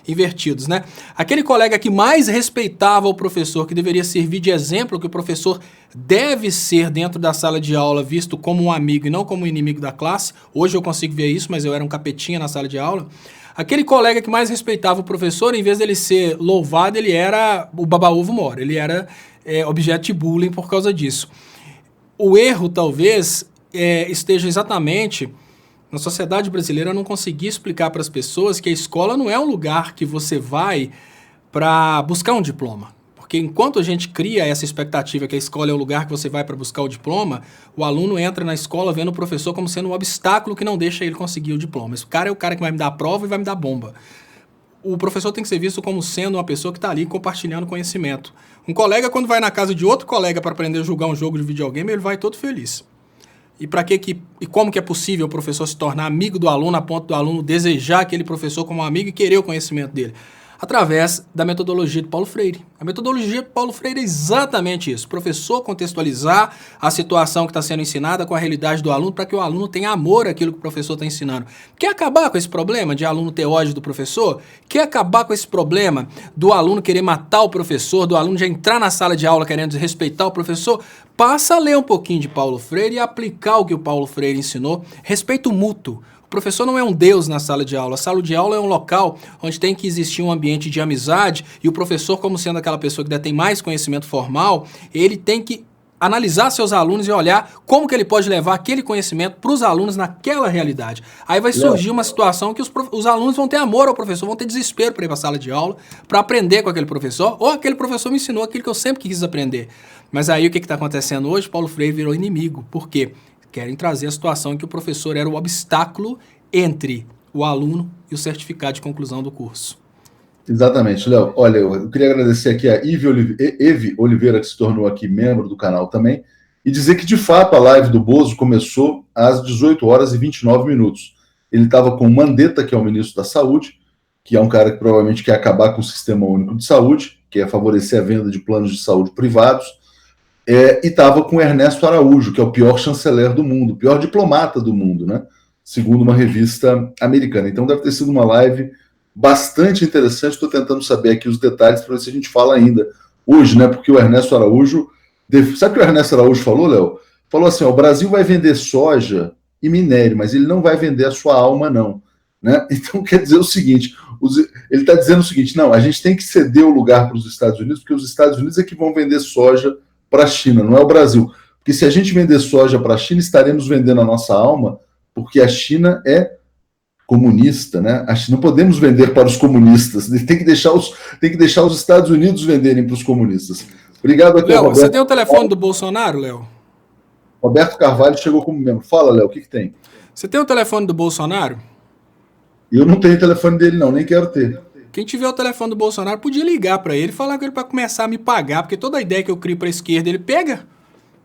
invertidos, né? Aquele colega que mais respeitava o professor, que deveria servir de exemplo, que o professor deve ser dentro da sala de aula visto como um amigo e não como um inimigo da classe. Hoje eu consigo ver isso, mas eu era um capetinha na sala de aula. Aquele colega que mais respeitava o professor, em vez dele ser louvado, ele era o baba-ovo-mor. Ele era objeto de bullying por causa disso. O erro, talvez, esteja exatamente na sociedade brasileira não conseguir explicar para as pessoas que a escola não é um lugar que você vai para buscar um diploma. Porque enquanto a gente cria essa expectativa que a escola é o lugar que você vai para buscar o diploma, o aluno entra na escola vendo o professor como sendo um obstáculo que não deixa ele conseguir o diploma. Esse cara é o cara que vai me dar a prova e vai me dar bomba. O professor tem que ser visto como sendo uma pessoa que está ali compartilhando conhecimento. Um colega, quando vai na casa de outro colega para aprender a jogar um jogo de videogame, ele vai todo feliz. E para e como que é possível o professor se tornar amigo do aluno a ponto do aluno desejar aquele professor como um amigo e querer o conhecimento dele? Através da metodologia de Paulo Freire. A metodologia de Paulo Freire é exatamente isso. O professor contextualizar a situação que está sendo ensinada com a realidade do aluno para que o aluno tenha amor àquilo que o professor está ensinando. Quer acabar com esse problema de aluno ter ódio do professor? Quer acabar com esse problema do aluno querer matar o professor, do aluno já entrar na sala de aula querendo desrespeitar o professor? Passa a ler um pouquinho de Paulo Freire e aplicar o que o Paulo Freire ensinou. Respeito mútuo. O professor não é um deus na sala de aula. A sala de aula é um local onde tem que existir um ambiente de amizade e o professor, como sendo aquela pessoa que detém mais conhecimento formal, ele tem que analisar seus alunos e olhar como que ele pode levar aquele conhecimento para os alunos naquela realidade. Aí vai surgir uma situação que os alunos vão ter amor ao professor, vão ter desespero para ir para a sala de aula, para aprender com aquele professor, ou aquele professor me ensinou aquilo que eu sempre quis aprender. Mas aí o que está acontecendo hoje? Paulo Freire virou inimigo. Por quê? Querem trazer a situação em que o professor era o obstáculo entre o aluno e o certificado de conclusão do curso. Exatamente, Léo. Olha, eu queria agradecer aqui a Eve Oliveira, que se tornou aqui membro do canal também, e dizer que, de fato, a live do Bozo começou às 18 horas e 29 minutos. Ele estava com o Mandetta, que é o ministro da Saúde, que é um cara que provavelmente quer acabar com o Sistema Único de Saúde, quer favorecer a venda de planos de saúde privados, e estava com Ernesto Araújo, que é o pior chanceler do mundo, o pior diplomata do mundo, né? Segundo uma revista americana. Então deve ter sido uma live bastante interessante. Estou tentando saber aqui os detalhes para ver se a gente fala ainda hoje, né? Porque o Ernesto Araújo... Sabe o que o Ernesto Araújo falou, Léo? Falou assim, ó, o Brasil vai vender soja e minério, mas ele não vai vender a sua alma, não. Né? Então quer dizer o seguinte, ele está dizendo o seguinte, não, a gente tem que ceder o lugar para os Estados Unidos, porque os Estados Unidos é que vão vender soja para a China, não é o Brasil. Porque se a gente vender soja para a China, estaremos vendendo a nossa alma, porque a China é comunista, né? Não podemos vender para os comunistas, tem que deixar os Estados Unidos venderem para os comunistas. Obrigado aqui, Léo, Roberto. Você tem o telefone do Bolsonaro, Léo? Roberto Carvalho chegou como membro. Fala, Léo, o que tem? Você tem o telefone do Bolsonaro? Eu não tenho o telefone dele, não, nem quero ter. Quem tiver o telefone do Bolsonaro podia ligar para ele e falar com ele para começar a me pagar, porque toda a ideia que eu crio para a esquerda ele pega.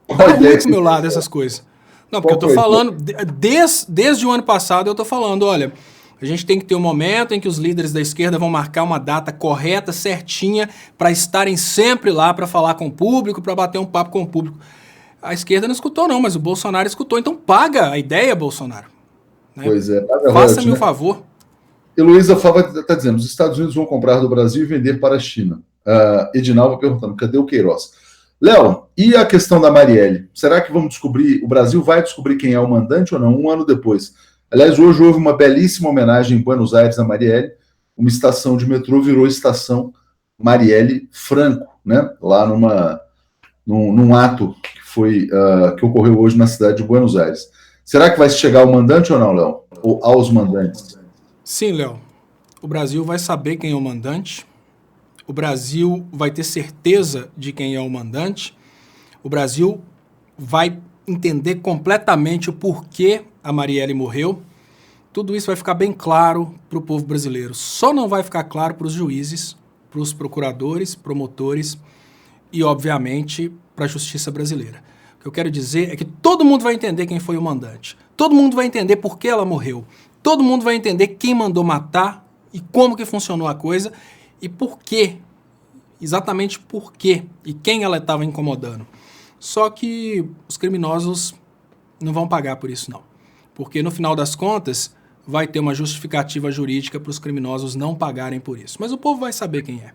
Tá ruim pro meu lado essas coisas. Não, porque eu tô falando, desde o ano passado eu tô falando, olha, a gente tem que ter um momento em que os líderes da esquerda vão marcar uma data correta, certinha, para estarem sempre lá, para falar com o público, para bater um papo com o público. A esquerda não escutou não, mas o Bolsonaro escutou, então paga a ideia, Bolsonaro. Né? Pois é, Faça-me o favor. Heloísa Fava está dizendo: os Estados Unidos vão comprar do Brasil e vender para a China. Edinalva perguntando: cadê o Queiroz? Léo, e a questão da Marielle? Será que vamos descobrir, o Brasil vai descobrir quem é o mandante ou não, um ano depois? Aliás, hoje houve uma belíssima homenagem em Buenos Aires a Marielle, uma estação de metrô virou estação Marielle Franco, né? Lá num ato que ocorreu hoje na cidade de Buenos Aires. Será que vai chegar ao mandante ou não, Léo? Ou aos mandantes? Sim, Léo. O Brasil vai saber quem é o mandante. O Brasil vai ter certeza de quem é o mandante. O Brasil vai entender completamente o porquê a Marielle morreu. Tudo isso vai ficar bem claro para o povo brasileiro. Só não vai ficar claro para os juízes, para os procuradores, promotores e, obviamente, para a justiça brasileira. O que eu quero dizer é que todo mundo vai entender quem foi o mandante. Todo mundo vai entender por que ela morreu. Todo mundo vai entender quem mandou matar e como que funcionou a coisa e por quê. Exatamente por quê e quem ela estava incomodando. Só que os criminosos não vão pagar por isso, não. Porque, no final das contas, vai ter uma justificativa jurídica para os criminosos não pagarem por isso. Mas o povo vai saber quem é.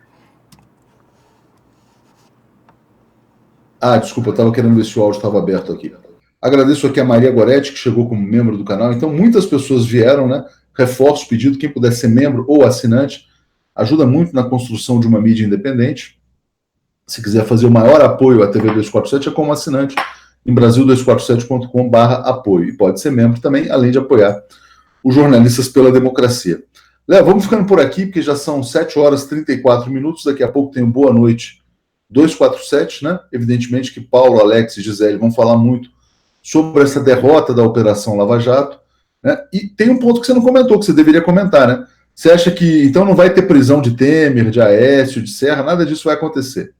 Desculpa, eu estava querendo ver se o áudio estava aberto aqui. Agradeço aqui a Maria Goretti, que chegou como membro do canal. Então, muitas pessoas vieram, né? Reforço o pedido, quem puder ser membro ou assinante, ajuda muito na construção de uma mídia independente. Se quiser fazer o maior apoio à TV 247, é como assinante em brasil247.com/apoio. E pode ser membro também, além de apoiar os jornalistas pela democracia. Léo, vamos ficando por aqui, porque já são 7 horas e 34 minutos. Daqui a pouco tem um Boa Noite 247, né? Evidentemente que Paulo, Alex e Gisele vão falar muito sobre essa derrota da Operação Lava Jato, né? E tem um ponto que você não comentou, que você deveria comentar, né? Você acha que, então, não vai ter prisão de Temer, de Aécio, de Serra, nada disso vai acontecer?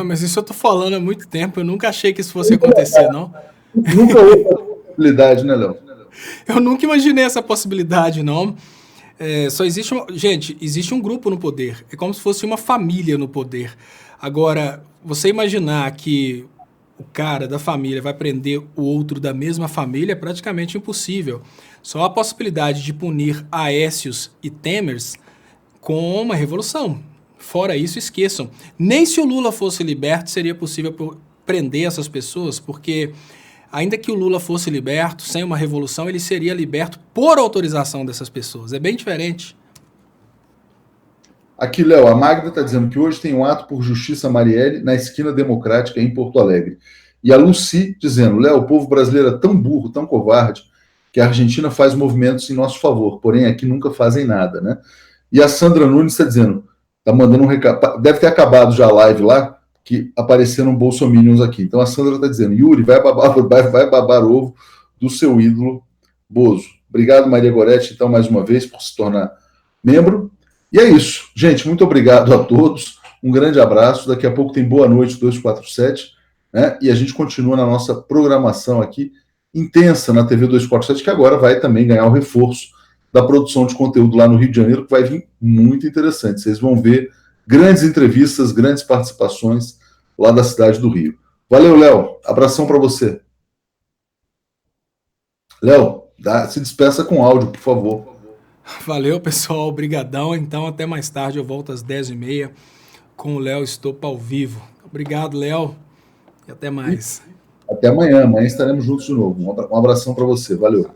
Mas isso eu tô falando há muito tempo, eu nunca achei que isso fosse acontecer, não. Nunca houve essa possibilidade, né, Léo? Eu nunca imaginei essa possibilidade, não. Só existe gente, existe um grupo no poder. É como se fosse uma família no poder. Agora, você imaginar que o cara da família vai prender o outro da mesma família é praticamente impossível. Só a possibilidade de punir Aécios e Temers com uma revolução. Fora isso, esqueçam. Nem se o Lula fosse liberto seria possível prender essas pessoas, porque ainda que o Lula fosse liberto, sem uma revolução, ele seria liberto por autorização dessas pessoas. É bem diferente. Aqui, Léo, a Magda está dizendo que hoje tem um ato por justiça Marielle na esquina democrática em Porto Alegre. E a Lucy dizendo: Léo, o povo brasileiro é tão burro, tão covarde, que a Argentina faz movimentos em nosso favor, porém aqui nunca fazem nada, né? E a Sandra Nunes está dizendo, está mandando um recado, deve ter acabado já a live lá, que apareceram bolsominions aqui. Então a Sandra está dizendo: Yuri, vai babar ovo do seu ídolo Bozo. Obrigado, Maria Goretti, então, mais uma vez, por se tornar membro. E é isso. Gente, muito obrigado a todos. Um grande abraço. Daqui a pouco tem Boa Noite 247, né? E a gente continua na nossa programação aqui, intensa na TV 247, que agora vai também ganhar o reforço da produção de conteúdo lá no Rio de Janeiro, que vai vir muito interessante. Vocês vão ver grandes entrevistas, grandes participações lá da cidade do Rio. Valeu, Léo. Abração para você. Léo, se despeça com áudio, por favor. Valeu, pessoal. Obrigadão. Então, até mais tarde. Eu volto às 10h30 com o Léo Estopa ao vivo. Obrigado, Léo. E até mais. Até amanhã. Amanhã estaremos juntos de novo. Um abração para você. Valeu.